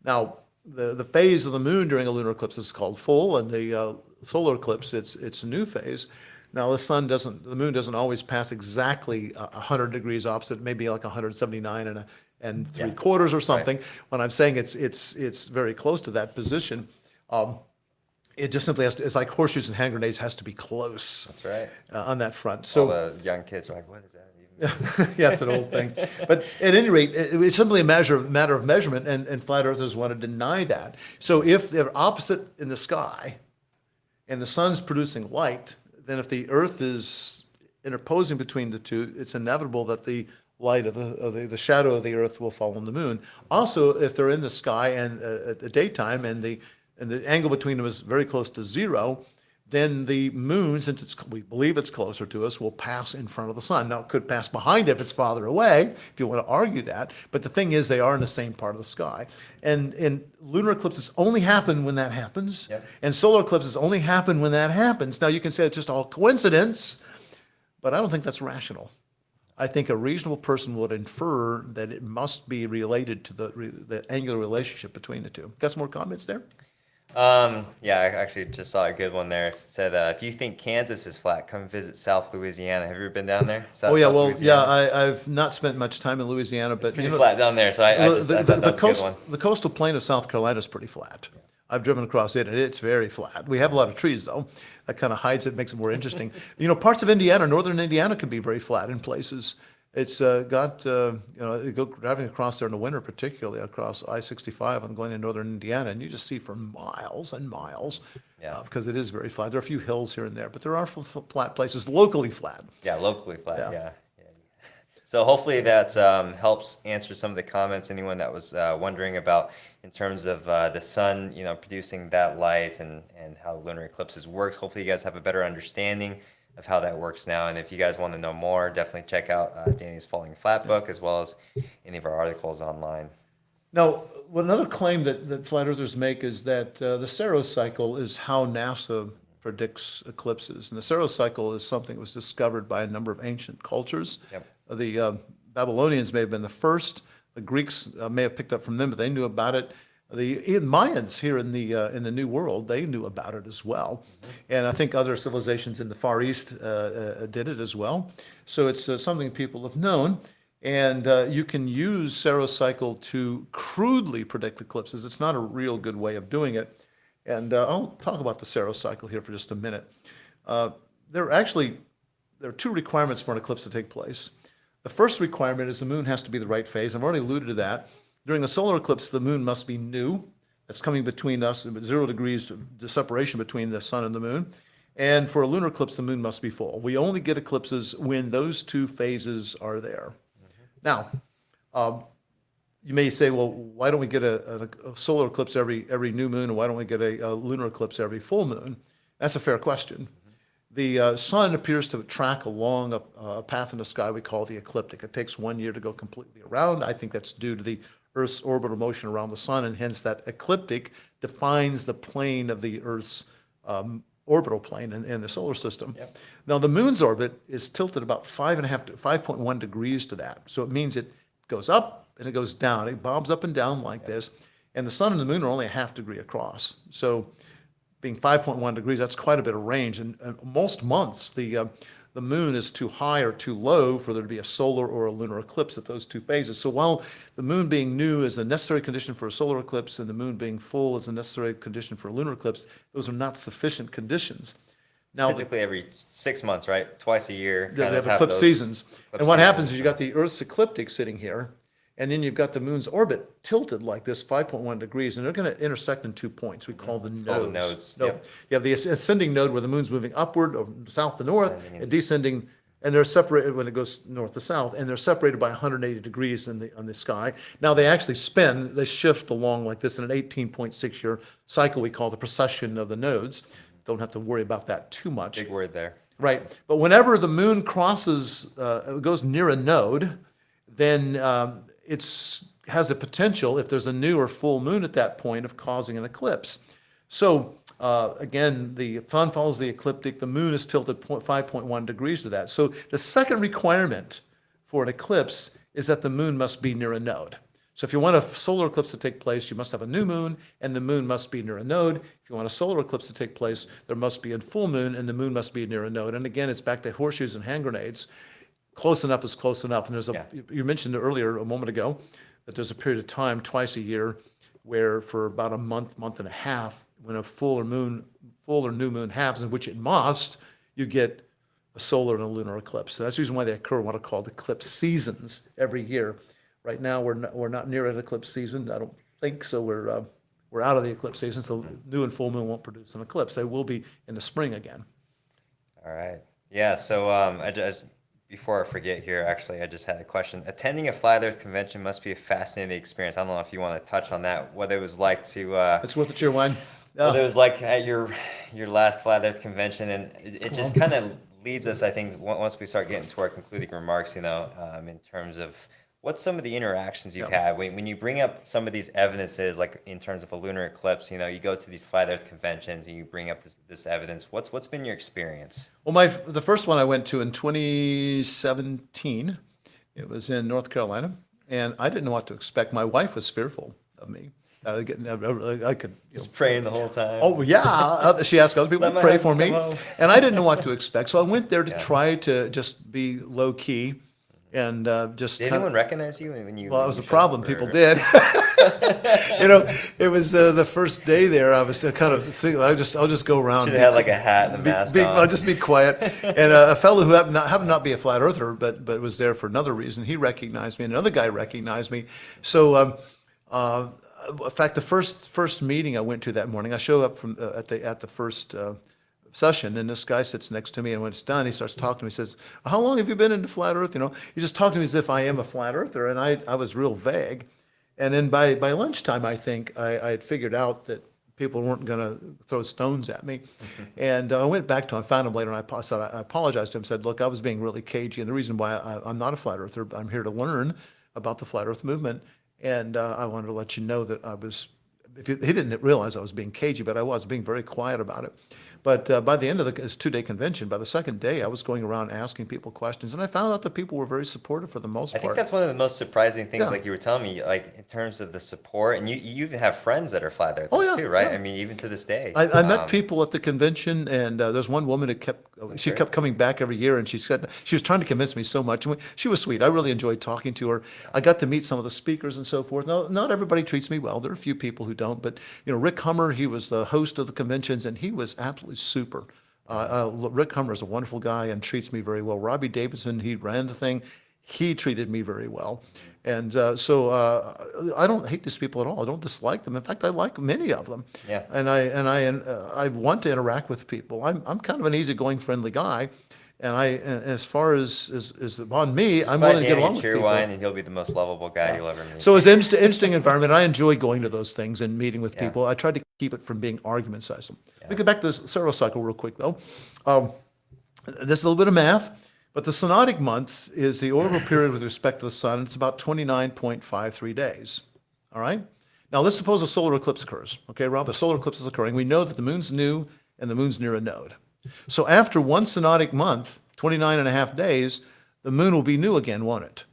Now, the phase of the moon during a lunar eclipse is called full, and the solar eclipse, it's a new phase. Now, the moon doesn't always pass exactly 100 degrees opposite, maybe like 179 and three quarters or something. When I'm saying it's very close to that position, it just simply it's like horseshoes and hand grenades, has to be close. That's right. On that front. All So the young kids are like, what is that even? yeah, it's an old thing. But at any rate, it's simply a matter of measurement, and flat earthers want to deny that. So if they're opposite in the sky and the sun's producing light, then if the Earth is interposing between the two, it's inevitable that the light of the shadow of the Earth will fall on the moon. Also, if they're in the sky and at the daytime and the angle between them is very close to 0, then the moon, since we believe it's closer to us, will pass in front of the sun. Now, it could pass behind it if it's farther away, if you want to argue that. But the thing is, they are in the same part of the sky. And lunar eclipses only happen when that happens. Yep. And solar eclipses only happen when that happens. Now, you can say it's just all coincidence, but I don't think that's rational. I think a reasonable person would infer that it must be related to the angular relationship between the two. Got some more comments there? Yeah, I actually just saw a good one there. It said, if you think Kansas is flat, come visit South Louisiana. Have you ever been down there? Oh yeah, South well, Louisiana? I've not spent much time in Louisiana, but Pretty flat down there, so I just thought that was a good one. the coastal plain of South Carolina is pretty flat. I've driven across it, and it's very flat. We have a lot of trees, though. That kind of hides it, makes it more interesting. Parts of Indiana, northern Indiana, can be very flat in places. It's got, you go driving across there in the winter, particularly across I-65 and going in northern Indiana, and you just see for miles and miles, because it is very flat. There are a few hills here and there, but there are flat places, locally flat. Yeah, locally flat, Yeah. yeah. So hopefully that helps answer some of the comments. Anyone that was wondering about in terms of the sun, producing that light and how lunar eclipses works. Hopefully you guys have a better understanding of how that works now. And if you guys want to know more, definitely check out Danny's Falling Flat book as well as any of our articles online. Now, another claim that flat earthers make is that the Saros cycle is how NASA predicts eclipses. And the Saros cycle is something that was discovered by a number of ancient cultures. Yep. The Babylonians may have been the first. The Greeks may have picked up from them, but they knew about it. The Mayans here in the New World, they knew about it as well. And I think other civilizations in the Far East did it as well. So it's something people have known. And you can use Saros cycle to crudely predict eclipses. It's not a real good way of doing it. And I'll talk about the Saros cycle here for just a minute. There are two requirements for an eclipse to take place. The first requirement is the moon has to be the right phase. I've already alluded to that. During a solar eclipse, the moon must be new. That's coming between us, 0 degrees, the separation between the sun and the moon. And for a lunar eclipse, the moon must be full. We only get eclipses when those two phases are there. Now, you may say, well, why don't we get a solar eclipse every new moon, and why don't we get a lunar eclipse every full moon? That's a fair question. The sun appears to track along a path in the sky we call the ecliptic. It takes 1 year to go completely around. I think that's due to the Earth's orbital motion around the sun, and hence that ecliptic defines the plane of the Earth's orbital plane in the solar system. Yep. Now, the moon's orbit is tilted about 5.5 to 5.1 degrees to that. So it means it goes up and it goes down. It bobs up and down like this. And the sun and the moon are only a half degree across. So being 5.1 degrees, that's quite a bit of range. And most months, the moon is too high or too low for there to be a solar or a lunar eclipse at those two phases. So while the moon being new is a necessary condition for a solar eclipse and the moon being full is a necessary condition for a lunar eclipse, those are not sufficient conditions. Now, typically every 6 months, right? Twice a year. They have eclipse seasons. And what happens is you got the Earth's ecliptic sitting here, and then you've got the moon's orbit tilted like this, 5.1 degrees, and they're going to intersect in 2 points. We call the nodes. Oh, the nodes. Yep. You have the ascending node where the moon's moving upward or south to north, and descending, and they're separated when it goes north to south, and they're separated by 180 degrees on the sky. Now they actually spin, they shift along like this in an 18.6-year cycle we call the precession of the nodes. Don't have to worry about that too much. Big word there. Right. But whenever the moon crosses, goes near a node, then it has the potential, if there's a new or full moon at that point, of causing an eclipse. So again, the sun follows the ecliptic. The moon is tilted 5.1 degrees to that. So the second requirement for an eclipse is that the moon must be near a node. So if you want a solar eclipse to take place, you must have a new moon, and the moon must be near a node. If you want a solar eclipse to take place, there must be a full moon, and the moon must be near a node. And again, it's back to horseshoes and hand grenades. Close enough is close enough. And you mentioned earlier, a moment ago, that there's a period of time twice a year where for about a month and a half, when a full or new moon happens, in which it must, you get a solar and a lunar eclipse. So that's the reason why they occur in what are called eclipse seasons every year. Right now, we're not near an eclipse season. I don't think so. We're out of the eclipse season, so new and full moon won't produce an eclipse. They will be in the spring again. All right. Yeah. So before I forget here, actually, I just had a question. Attending a flat Earth convention must be a fascinating experience. I don't know if you want to touch on that. What it was like to. It's worth the cheer wine. What it was like at your last flat Earth convention, and it just kind of leads us, I think, once we start getting to our concluding remarks, in terms of. What's some of the interactions you've had when you bring up some of these evidences, like in terms of a lunar eclipse? You go to these flat Earth conventions and you bring up this evidence. What's been your experience? Well, the first one I went to in 2017, it was in North Carolina, and I didn't know what to expect. My wife was fearful of me. I could just praying the whole time. Oh yeah, she asked other people to pray for me, and I didn't know what to expect. So I went there to try to just be low key. And did anyone recognize you when you? Well, it was a problem. People did. It was the first day there. I was kind of thinking, I'll just go around. Should have had like a hat and a mask on. I'll just be quiet. And a fellow who happened not be a flat earther, but was there for another reason. He recognized me, and another guy recognized me. So, in fact, the first meeting I went to that morning, I showed up at the first session, and this guy sits next to me, and when it's done, he starts talking to me. He says, "How long have you been into flat Earth?" He just talked to me as if I am a flat earther, and I was real vague. And then by lunchtime, I think I had figured out that people weren't going to throw stones at me. And I went back to him, found him later, and I apologized to him, said, "Look, I was being really cagey, and the reason why I'm not a flat earther, I'm here to learn about the flat Earth movement, and I wanted to let you know that I was." He didn't realize I was being cagey, but I was being very quiet about it. But by the end of this two-day convention, by the second day, I was going around asking people questions, and I found out that people were very supportive for the most I think part. that's one of the most surprising things, Yeah. like you were telling me, like in terms of the support, and you even have friends that are flat earthers Oh, yeah, too, right? yeah. I mean, even to this day. I met people at the convention, and there's one woman that kept coming back every year, and she said she was trying to convince me so much. She was sweet. I really enjoyed talking to her. I got to meet some of the speakers and so forth. Now, not everybody treats me well. There are a few people who don't, but Rick Hummer, he was the host of the conventions, and he was absolutely super. Rick Hummer is a wonderful guy and treats me very well. Robbie Davidson, he ran the thing. He treated me very well. And so I don't hate these people at all. I don't dislike them. In fact, I like many of them. Yeah. And I want to interact with people. I'm kind of an easygoing, friendly guy. And as far as on me, I'm willing to get along with people. Wine, and he'll be the most lovable guy you'll ever meet. So it's an interesting environment. I enjoy going to those things and meeting with Yeah. people. I tried to keep it from being argument-sized. Let me get back to the solar cycle real quick, though. This is a little bit of math, but the synodic month is the orbital period with respect to the sun. It's about 29.53 days. All right? Now, let's suppose a solar eclipse occurs. Okay, Rob, a solar eclipse is occurring. We know that the moon's new and the moon's near a node. So after one synodic month, 29 and a half days, the moon will be new again, won't it?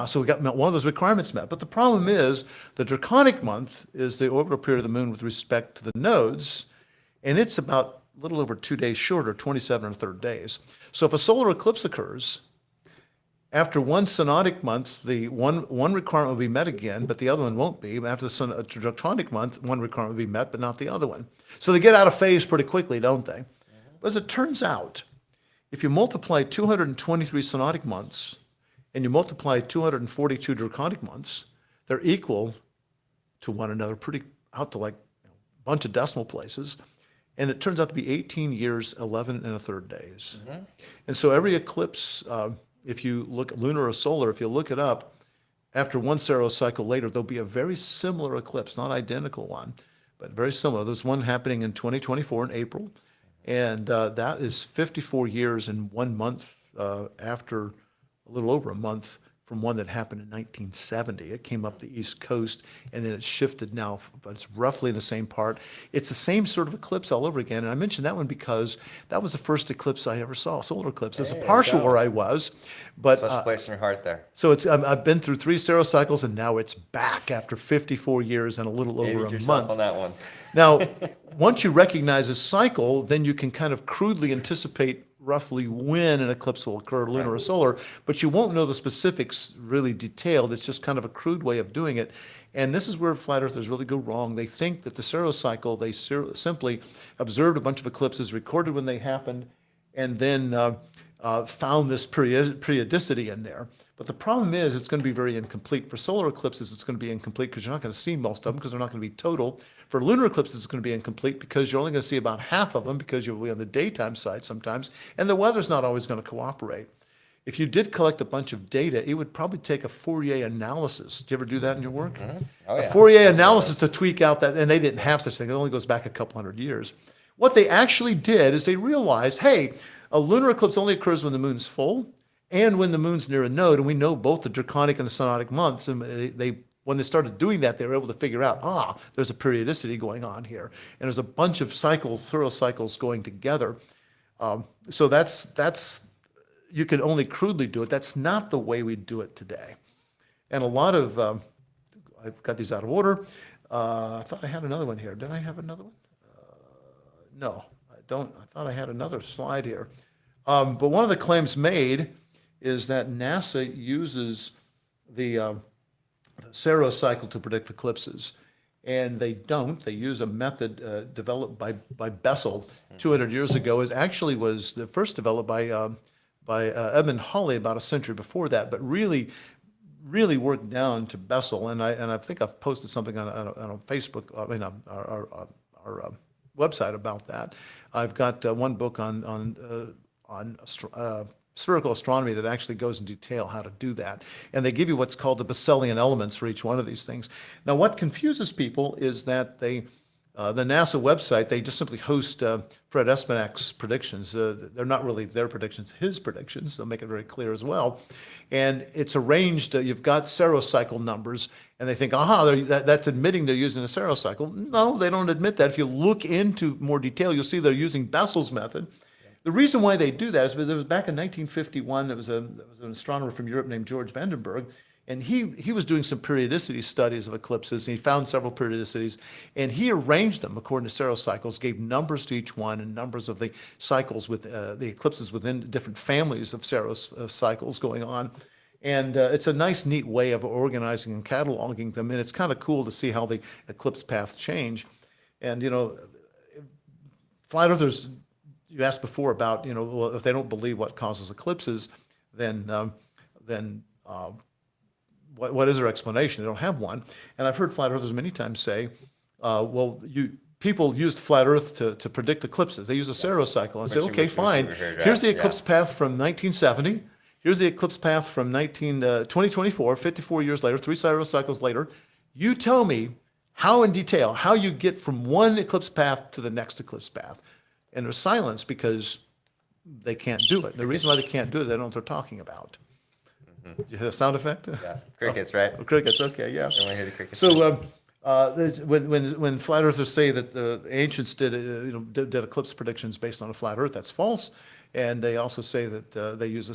So we got one of those requirements met. But the problem is the draconic month is the orbital period of the moon with respect to the nodes, and it's about a little over 2 days shorter, 27 and a third days. So if a solar eclipse occurs, after one synodic month, the one requirement will be met again, but the other one won't be. After the draconic month, one requirement will be met, but not the other one. So they get out of phase pretty quickly, don't they? But as it turns out, if you multiply 223 synodic months and you multiply 242 draconic months, they're equal to one another, pretty out to like a bunch of decimal places. And it turns out to be 18 years, 11 and a third days. And so every eclipse, if you look at lunar or solar, if you look it up, after one cycle later, there'll be a very similar eclipse, not identical one, but very similar. There's one happening in 2024 in April, and that is 54 years and 1 month after, a little over a month from one that happened in 1970. It came up the East Coast, and then it shifted now, but it's roughly in the same part. It's the same sort of eclipse all over again, and I mentioned that one because that was the first eclipse I ever saw, solar eclipse. It's a partial where I was, but Special place in your heart there. so I've been through 3 cycles, and now it's back after 54 years and a little over Dated a yourself month. on that one. Now, once you recognize a cycle, then you can kind of crudely anticipate roughly when an eclipse will occur, lunar or solar, but you won't know the specifics really detailed. It's just kind of a crude way of doing it. And this is where flat earthers really go wrong. They think that the cycle, they simply observed a bunch of eclipses, recorded when they happened, and then found this periodicity in there. But the problem is it's going to be very incomplete. For solar eclipses, it's going to be incomplete because you're not going to see most of them because they're not going to be total. For lunar eclipses, it's going to be incomplete because you're only going to see about half of them because you'll be on the daytime side sometimes, and the weather's not always going to cooperate. If you did collect a bunch of data, it would probably take a Fourier analysis. Do you ever do that in your work? Oh, A yeah. Fourier analysis to tweak out that, and they didn't have such thing. It only goes back a couple hundred years. What they actually did is they realized, hey, a lunar eclipse only occurs when the moon's full and when the moon's near a node, and we know both the draconic and the synodic months, and when they started doing that, they were able to figure out, there's a periodicity going on here, and there's a bunch of thorough cycles going together. So that's you can only crudely do it. That's not the way we do it today. And a lot of, I've got these out of order. I thought I had another one here. Did I have another one? No, I don't. I thought I had another slide here. But one of the claims made is that NASA uses the Saros cycle to predict eclipses. And they don't. They use a method developed by Bessel 200 years ago. It actually was the first developed by Edmund Halley about a century before that, but really worked down to Bessel. And I think I've posted something on Facebook, our website about that. I've got one book on spherical astronomy that actually goes in detail how to do that. And they give you what's called the Besselian elements for each one of these things. Now, what confuses people is that the NASA website, they just simply host Fred Espenak's predictions. They're not really their predictions, his predictions. They'll make it very clear as well. And it's arranged, you've got serocycle numbers, and they think, aha, that's admitting they're using a serocycle. No, they don't admit that. If you look into more detail, you'll see they're using Bessel's method. The reason why they do that is because it was back in 1951, there was an astronomer from Europe named George Vandenberg, and he was doing some periodicity studies of eclipses, and he found several periodicities, and he arranged them according to serocycles, gave numbers to each one and numbers of the cycles with the eclipses within different families of serocycles going on. And it's a nice, neat way of organizing and cataloging them, and it's kind of cool to see how the eclipse paths change. And, flat earthers, you asked before about, well, if they don't believe what causes eclipses, then what is their explanation? They don't have one. And I've heard flat earthers many times say, well, people used flat Earth to predict eclipses. They use a serocycle and say, okay, fine. Here's the eclipse path from 1970. Here's the eclipse path from 2024, 54 years later, 3 serocycles later. You tell me how in detail, how you get from one eclipse path to the next eclipse path. And there's silence because they can't do it. The reason why they can't do it, they don't know what they're talking about. You hear a sound effect? Yeah, crickets, right? Oh, crickets, okay, yeah. I want to hear the crickets. So when flat earthers say that the ancients did eclipse predictions based on a flat Earth, that's false. And they also say that we use a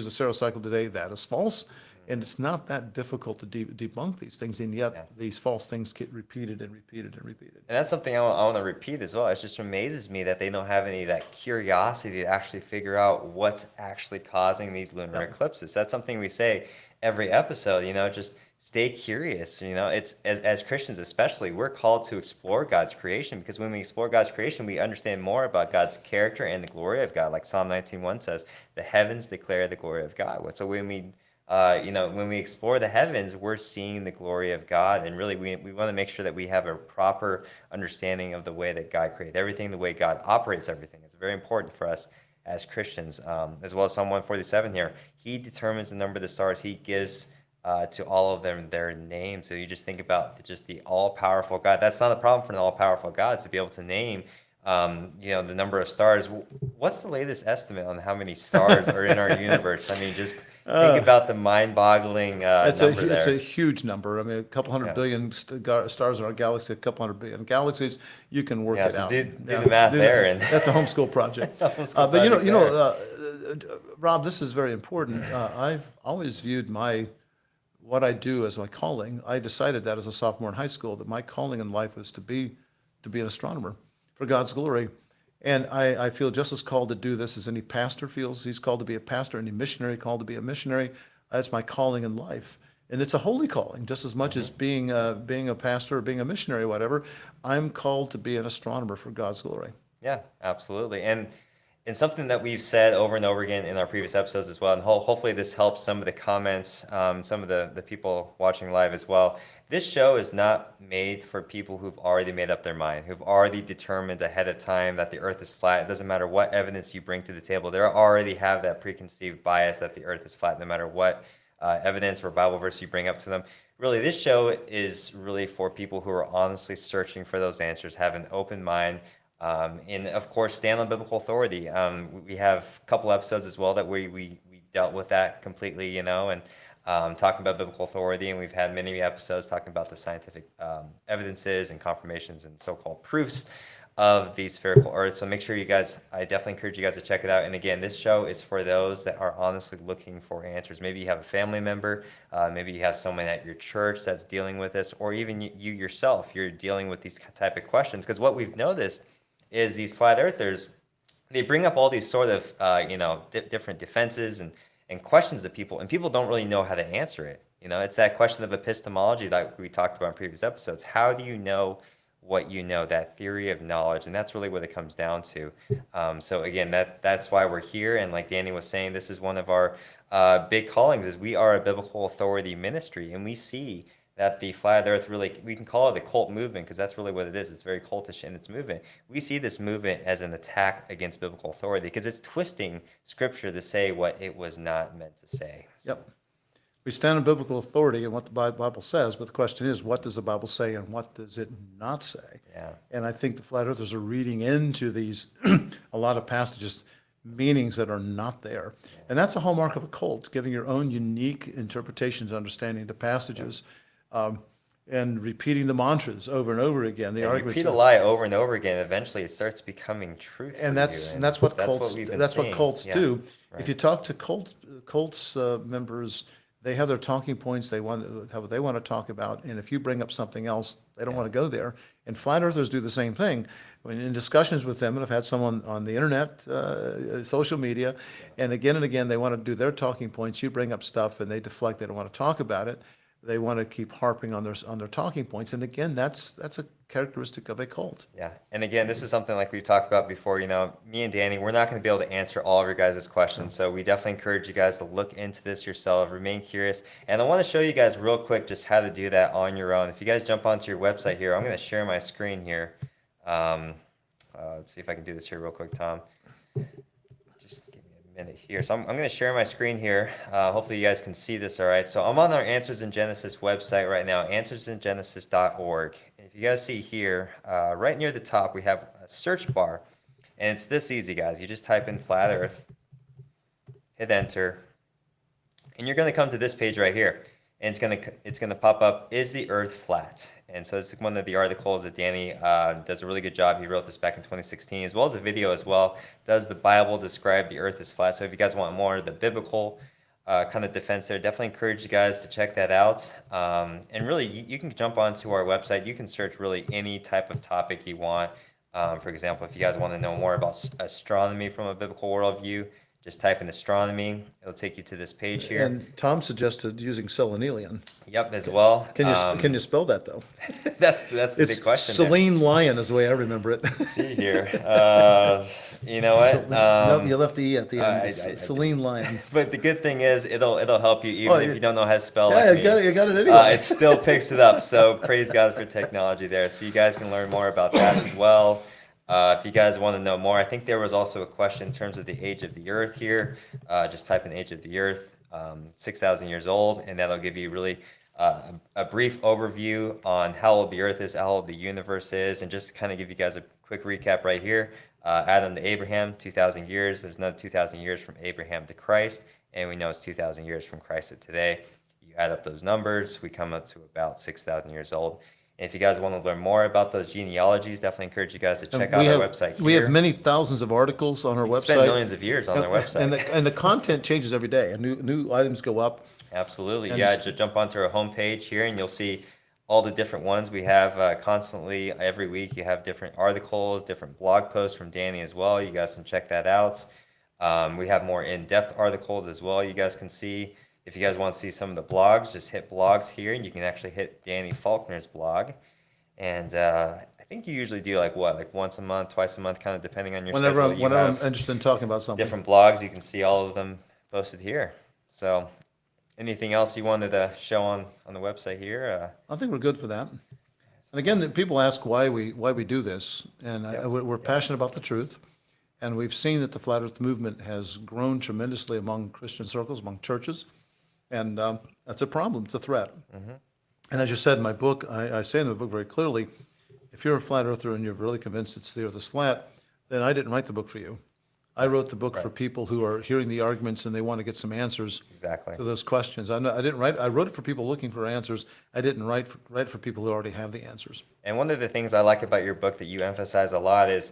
serocycle today, that is false. And it's not that difficult to debunk these things, and yet these false things get repeated and repeated and repeated. And that's something I want to repeat as well. It just amazes me that they don't have any of that curiosity to actually figure out what's actually causing these lunar eclipses. That's something we say every episode, just stay curious. It's as Christians especially, we're called to explore God's creation, because when we explore God's creation, we understand more about God's character and the glory of God. Like Psalm 19:1 says, the heavens declare the glory of God. So when we explore the heavens, we're seeing the glory of God, and really we want to make sure that we have a proper understanding of the way that God created everything, the way God operates everything. It's very important for us as Christians, as well as Psalm 147 here. He determines the number of the stars. He gives to all of them their names. So you just think about just the all-powerful God. That's not a problem for an all-powerful God to be able to name the number of stars. What's the latest estimate on how many stars are in our universe? I mean, just think about the mind-boggling number there. It's a huge number. I mean, a couple hundred billion stars in our galaxy, a couple hundred billion galaxies. You can work it out. Do the math there. And that's a homeschool project. Rob, this is very important. I've always viewed what I do as my calling. I decided that as a sophomore in high school, that my calling in life was to be an astronomer for God's glory. And I feel just as called to do this as any pastor feels he's called to be a pastor, any missionary called to be a missionary. That's my calling in life. And it's a holy calling, just as much as being a pastor or being a missionary or whatever. I'm called to be an astronomer for God's glory. Yeah, absolutely. And something that we've said over and over again in our previous episodes as well, and hopefully this helps some of the comments, some of the people watching live as well. This show is not made for people who've already made up their mind, who've already determined ahead of time that the earth is flat. It doesn't matter what evidence you bring to the table. They already have that preconceived bias that the earth is flat, no matter what evidence or Bible verse you bring up to them. Really, this show is really for people who are honestly searching for those answers, have an open mind, and of course, stand on biblical authority. We have a couple episodes as well that we dealt with that completely, and talking about biblical authority, and we've had many episodes talking about the scientific evidences and confirmations and so-called proofs of the spherical earth. So make sure I definitely encourage you guys to check it out. And again, this show is for those that are honestly looking for answers. Maybe you have a family member, maybe you have someone at your church that's dealing with this, or even you yourself, you're dealing with these type of questions. Because what we've noticed is these flat earthers, they bring up all these sort of, different defenses and questions to people, and people don't really know how to answer it. It's that question of epistemology that we talked about in previous episodes. How do you know what you know, that theory of knowledge? And that's really what it comes down to. So again, that's why we're here. And like Danny was saying, this is one of our big callings, is we are a biblical authority ministry, and we see that the flat earth really, we can call it a cult movement because that's really what it is. It's very cultish in its movement. We see this movement as an attack against biblical authority because it's twisting scripture to say what it was not meant to say. Yep. We stand on biblical authority and what the Bible says, but the question is, what does the Bible say and what does it not say? Yeah. And I think the flat earthers are reading into these, a lot of passages, meanings that are not there. And that's a hallmark of a cult, giving your own unique interpretations, understanding the passages, and repeating the mantras over and over again. The And arguments repeat a lie over and over again. Eventually, it starts becoming truth. and for you, that's what that's cults we've been that's what seeing. cults Yeah. do. Right. If you talk to cults members, they have their talking points. They want how they want to talk about, and if you bring up something else, they don't want to go there. And flat earthers do the same thing. When in discussions with them, and I've had someone on the internet, social media, and again, they want to do their talking points. You bring up stuff, and they deflect. They don't want to talk about it. They want to keep harping on their talking points. And again, that's a characteristic of a cult. Yeah, and again, this is something like we've talked about before. Me and Danny, we're not going to be able to answer all of your guys' questions, so we definitely encourage you guys to look into this yourself, remain curious. And I want to show you guys real quick just how to do that on your own. If you guys jump onto your website here, I'm going to share my screen here. Let's see if I can do this here real quick, Tom. Just give me a minute here. So I'm going to share my screen here. Hopefully you guys can see this all right. So I'm on our Answers in Genesis website right now, answersingenesis.org. And if you guys see here, right near the top, we have a search bar. And it's this easy, guys. You just type in flat earth, hit enter, and you're going to come to this page right here. And it's gonna pop up, is the earth flat? And so this is one of the articles that Danny does a really good job. He wrote this back in 2016, as well as a video as well. Does the Bible describe the earth as flat? So if you guys want more of the biblical kind of defense there, definitely encourage you guys to check that out. And really, you can jump onto our website. You can search really any type of topic you want. For example, if you guys want to know more about astronomy from a biblical worldview, just type in astronomy. It'll take you to this page here. And Tom suggested using selenium. Yep, as well. Can you spell that though? That's the It's big question. there. Selene Lion is the way I remember it. See here. You know what? Nope, you left the E at the end. I Selene Lion. But the good thing is, it'll help you even Oh, if you don't know how to spell. Yeah, like you got me. it. You got it anyway. It still picks it up. So praise God for technology there. So you guys can learn more about that as well. If you guys want to know more, I think there was also a question in terms of the age of the earth here. Just type in age of the earth, 6,000 years old, and that'll give you really a brief overview on how old the earth is, how old the universe is, and just kind of give you guys a quick recap right here. Adam to Abraham, 2,000 years. There's another 2,000 years from Abraham to Christ, and we know it's 2,000 years from Christ to today. You add up those numbers, we come up to about 6,000 years old. And if you guys want to learn more about those genealogies, definitely encourage you guys to check out our website here. We have many thousands of articles on our website. Spend millions of years on their website. And the content changes every day. And new items go up. Absolutely. And Yeah, just jump onto our homepage here and you'll see all the different ones we have constantly every week. You have different articles, different blog posts from Danny as well. You guys can check that out. We have more in-depth articles as well. You guys can see. If you guys want to see some of the blogs, just hit blogs here, and you can actually hit Danny Faulkner's blog. And I think you usually do like once a month, twice a month, kind of depending on your Whenever schedule. I'm interested in talking about something. Different blogs, you can see all of them posted here. So anything else you wanted to show on the website here? I think we're good for that. And again, people ask why we do this, and we're passionate about the truth. And we've seen that the Flat Earth movement has grown tremendously among Christian circles, among churches. And that's a problem. It's a threat. Mm-hmm. And as you said in my book, I say in the book very clearly, if you're a flat earther and you're really convinced it's the earth is flat, then I didn't write the book for you. I wrote the book for people who are hearing the arguments and they want to get some answers to those questions. I wrote it for people looking for answers. I didn't write for people who already have the answers. And one of the things I like about your book that you emphasize a lot is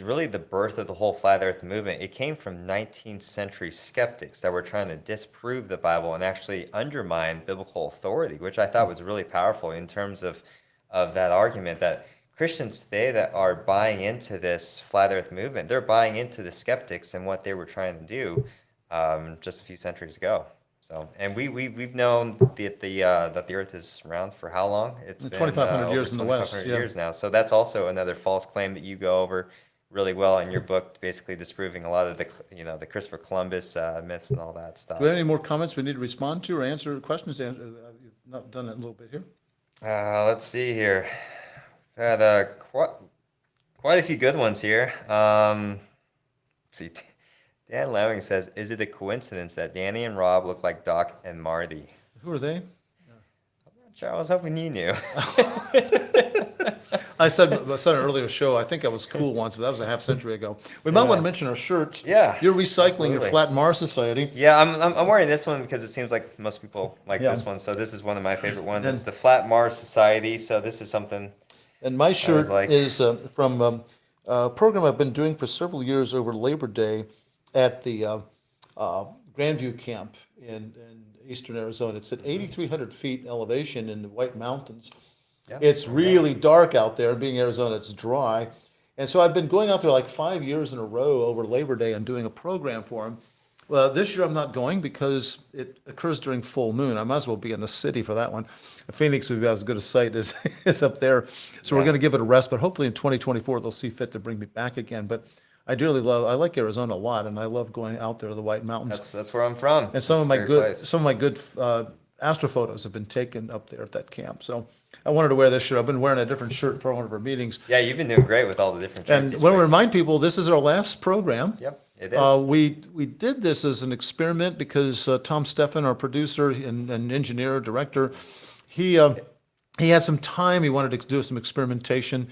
really the birth of the whole flat earth movement. It came from 19th century skeptics that were trying to disprove the Bible and actually undermine biblical authority, which I thought was really powerful in terms of that argument that Christians today that are buying into this flat earth movement, they're buying into the skeptics and what they were trying to do just a few centuries ago. So, and we've known that the earth is round for how long? It's been 2,500 years in the West. 2,500 years now. So that's also another false claim that you go over really well in your book, basically disproving a lot of the Christopher Columbus myths and all that stuff. Do we have any more comments we need to respond to or answer questions? not done it a little bit here. Let's see here. Had quite a few good ones here. Let's see, Dan Lemming says, "Is it a coincidence that Danny and Rob look like Doc and Marty?" Who are they? Sure, I was hoping you knew. I said an earlier show, I think I was cool once, but that was a half century ago. We might want to mention our shirts. Yeah, You're recycling your absolutely. Flat Mars Society. Yeah, I'm wearing this one because it seems like most people like Yeah. this one. So this is one of my favorite ones. And- It's the Flat Mars Society. So this is something. And my shirt like- is from a program I've been doing for several years over Labor Day at the Grandview Camp in eastern Arizona. It's at 8,300 feet elevation in the White Mountains. Yeah. It's really dark out there. Being Arizona, it's dry. And so I've been going out there like 5 years in a row over Labor Day and doing a program for them. Well, this year I'm not going because it occurs during full moon. I might as well be in the city for that one. Phoenix would be as good a sight as is up there. So we're Yeah. going to give it a rest, but hopefully in 2024 they'll see fit to bring me back again. But I like Arizona a lot, and I love going out there to the White Mountains. That's where I'm from. And some It's of a my great good place. some of my good astrophotos have been taken up there at that camp. So I wanted to wear this shirt. I've been wearing a different shirt for one of our meetings. Yeah, you've been doing great with all the different. And shirts when we each week. remind people, this is our last program. Yep, it is. We did this as an experiment because Tom Steffen, our producer and engineer, director, he had some time. He wanted to do some experimentation,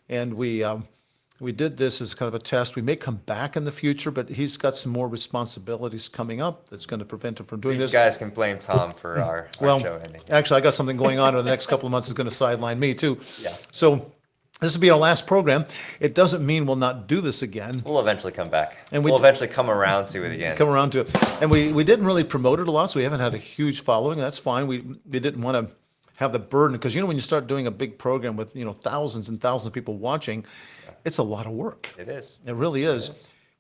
and we did this as kind of a test. We may come back in the future, but he's got some more responsibilities coming up that's going to prevent him from So doing you this. guys can blame Tom for our Well, show ending. actually, I got something going on in the next couple of months that's going to sideline me too. Yeah. So this will be our last program. It doesn't mean we'll not do this again. We'll eventually come back. And We'll eventually come around to it again. Come around to it. And we didn't really promote it a lot, so we haven't had a huge following. That's fine. We didn't want to have the burden because when you start doing a big program with thousands and thousands of people watching, it's a lot of work. It is. It really is.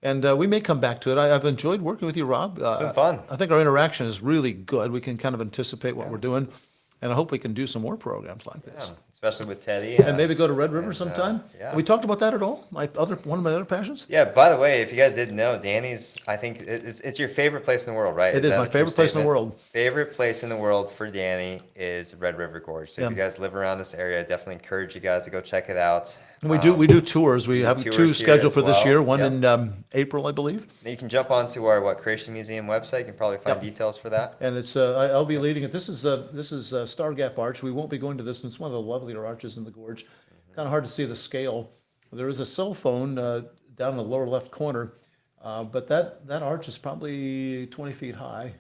And we may come back to it. I've enjoyed working with you, Rob. It's been fun. I think our interaction is really good. We can kind of anticipate what we're doing, and I hope we can do some more programs like this. Yeah, especially with Teddy. And maybe go to Red River sometime. yeah. We talked about that at all? One of my other passions. Yeah, by the way, if you guys didn't know, Danny's, I think it's your favorite place in the world, right? It is that my a true favorite place in the statement? world. Favorite place in the world for Danny is Red River Gorge. So Yeah. if you guys live around this area, I definitely encourage you guys to go check it out. And we do tours. We have tours two here scheduled as for this well. year. One Yep. in April, I believe. You can jump onto our Creation Museum website. You can probably find details for that. And it's I'll be leading it. This is Star Gap Arch. We won't be going to this. It's one of the lovelier arches in the gorge. Kind of hard to see the scale. There is a cell phone down in the lower left corner, but that arch is probably 20 feet high.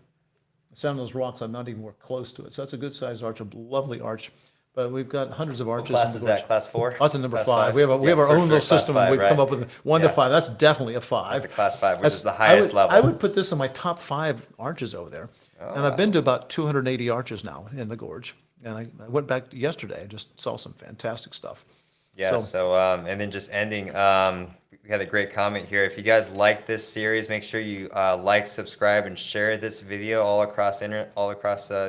Some of those rocks, I'm not even close to it. So that's a good sized arch, a lovely arch. But we've got hundreds of arches. Class in is the gorge. that? Class 4? That's a number Class 5. We have Yeah, our for own sure, little class system. 5, We've come right? up with 1 to Yeah. 5. That's definitely a 5. That's a class 5, which That's- is the highest level. I would put this in my top 5 arches over there. And I've been to about 280 arches now in the gorge. And I went back yesterday and just saw some fantastic stuff. Yeah, So- so, and then just ending, we had a great comment here. If you guys like this series, make sure you like, subscribe, and share this video all across the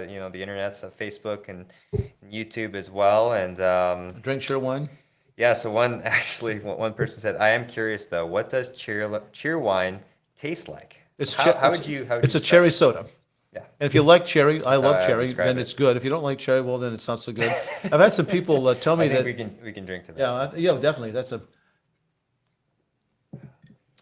internet, so Facebook and YouTube as well. And Drink, share wine. yeah, so one person said, "I am curious though, what does cheer wine taste like?" It's How would you? It's a describe cherry it? soda. Yeah. And if you like cherry, I how love I cherry, describe then it. it's good. If you don't like cherry, well, then it's not so good. I've had some people tell me I that. think we can drink to that. Yeah, definitely.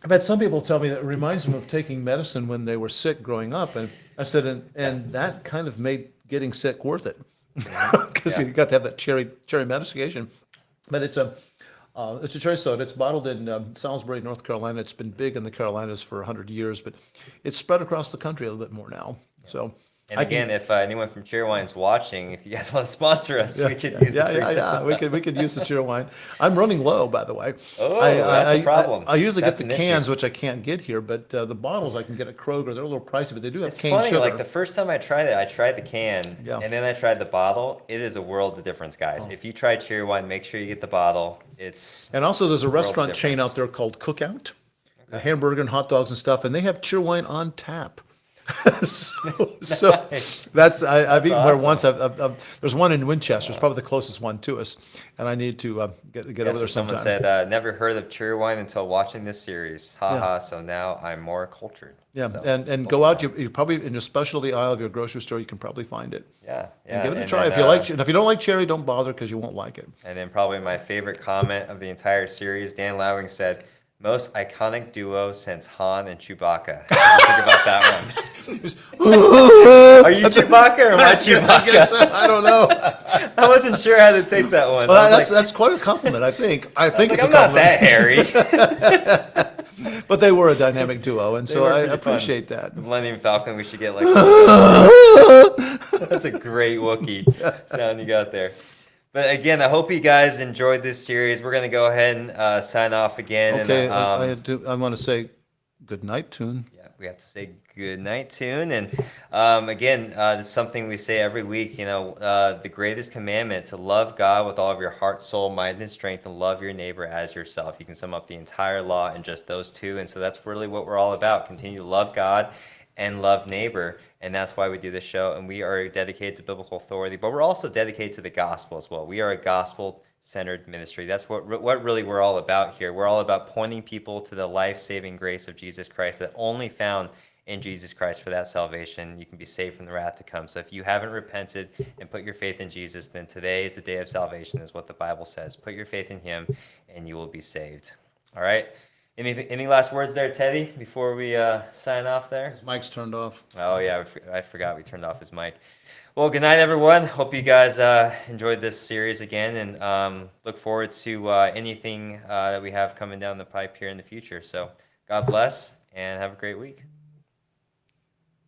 I've had some people tell me that it reminds them of taking medicine when they were sick growing up, and I said, and that kind of made getting sick worth it, because Yeah. you got to have that cherry medication. But it's a cherry soda. It's bottled in Salisbury, North Carolina. It's been big in the Carolinas for 100 years, but it's spread across the country a little bit more now. So. And I can- again, if anyone from Cheerwine's watching, if you guys want to sponsor us, we could use the free yeah. sample. We could use the cheer wine. I'm running low, by the way. Oh, that's a problem. I usually That's get the an issue. cans, which I can't get here, but the bottles I can get at Kroger. They're a little pricey, but they do have It's cane funny, sugar. like the first time I tried it, I tried the can, Yeah. and then I tried the bottle. It is a world of difference, guys. If you try Cheerwine, make sure you get the bottle. It's And also, there's a World of restaurant chain difference. out there called Cookout, a hamburger and hot dogs and stuff, and they have cheer wine on tap. So Nice. that's I've eaten there awesome. once. There's one in Winchester. It's probably the closest one to us, and I need to get Yeah, over so there someone sometime. said, never heard of cherry wine until watching this series. Yeah. Haha, so now I'm more cultured. Yeah, So, and go out. You probably in your specialty aisle of your grocery store. You can probably find it. yeah, And yeah. give it a And try then, if you like. And if you don't like cherry, don't bother because you won't like it. and then probably my favorite comment of the entire series, Dan Lowing said, most iconic duo since Han and Chewbacca. What do you think about that one? Are you Chewbacca or am I I Chewbacca? guess I don't know. I wasn't sure how to take that one. Well, I was that's quite a compliment. I think. I think like, it's I'm a not compliment. that hairy. But they were a dynamic duo, and so were I pretty fun. appreciate that. Millennium Falcon, we should get like. That's a great Wookiee sound you got there. But again, I hope you guys enjoyed this series. We're gonna go ahead and sign off again. Okay, And, I want to say good night, Tune. yeah, we have to say good night, Tune. And again, this is something we say every week. You know, the greatest commandment to love God with all of your heart, soul, mind, and strength, and love your neighbor as yourself. You can sum up the entire law in just those two. And so that's really what we're all about. Continue to love God and love neighbor. And that's why we do this show. And we are dedicated to biblical authority, but we're also dedicated to the gospel as well. We are a gospel-centered ministry. That's what really we're all about here. We're all about pointing people to the life-saving grace of Jesus Christ that only found in Jesus Christ for that salvation. You can be saved from the wrath to come. So if you haven't repented and put your faith in Jesus, then today is the day of salvation, is what the Bible says. Put your faith in him and you will be saved. All right? Any last words there, Teddy, before we sign off there? His mic's turned off. Oh, yeah, I forgot we turned off his mic. Well, good night, everyone. Hope you guys enjoyed this series again, and look forward to anything that we have coming down the pipe here in the future. So God bless, and have a great week.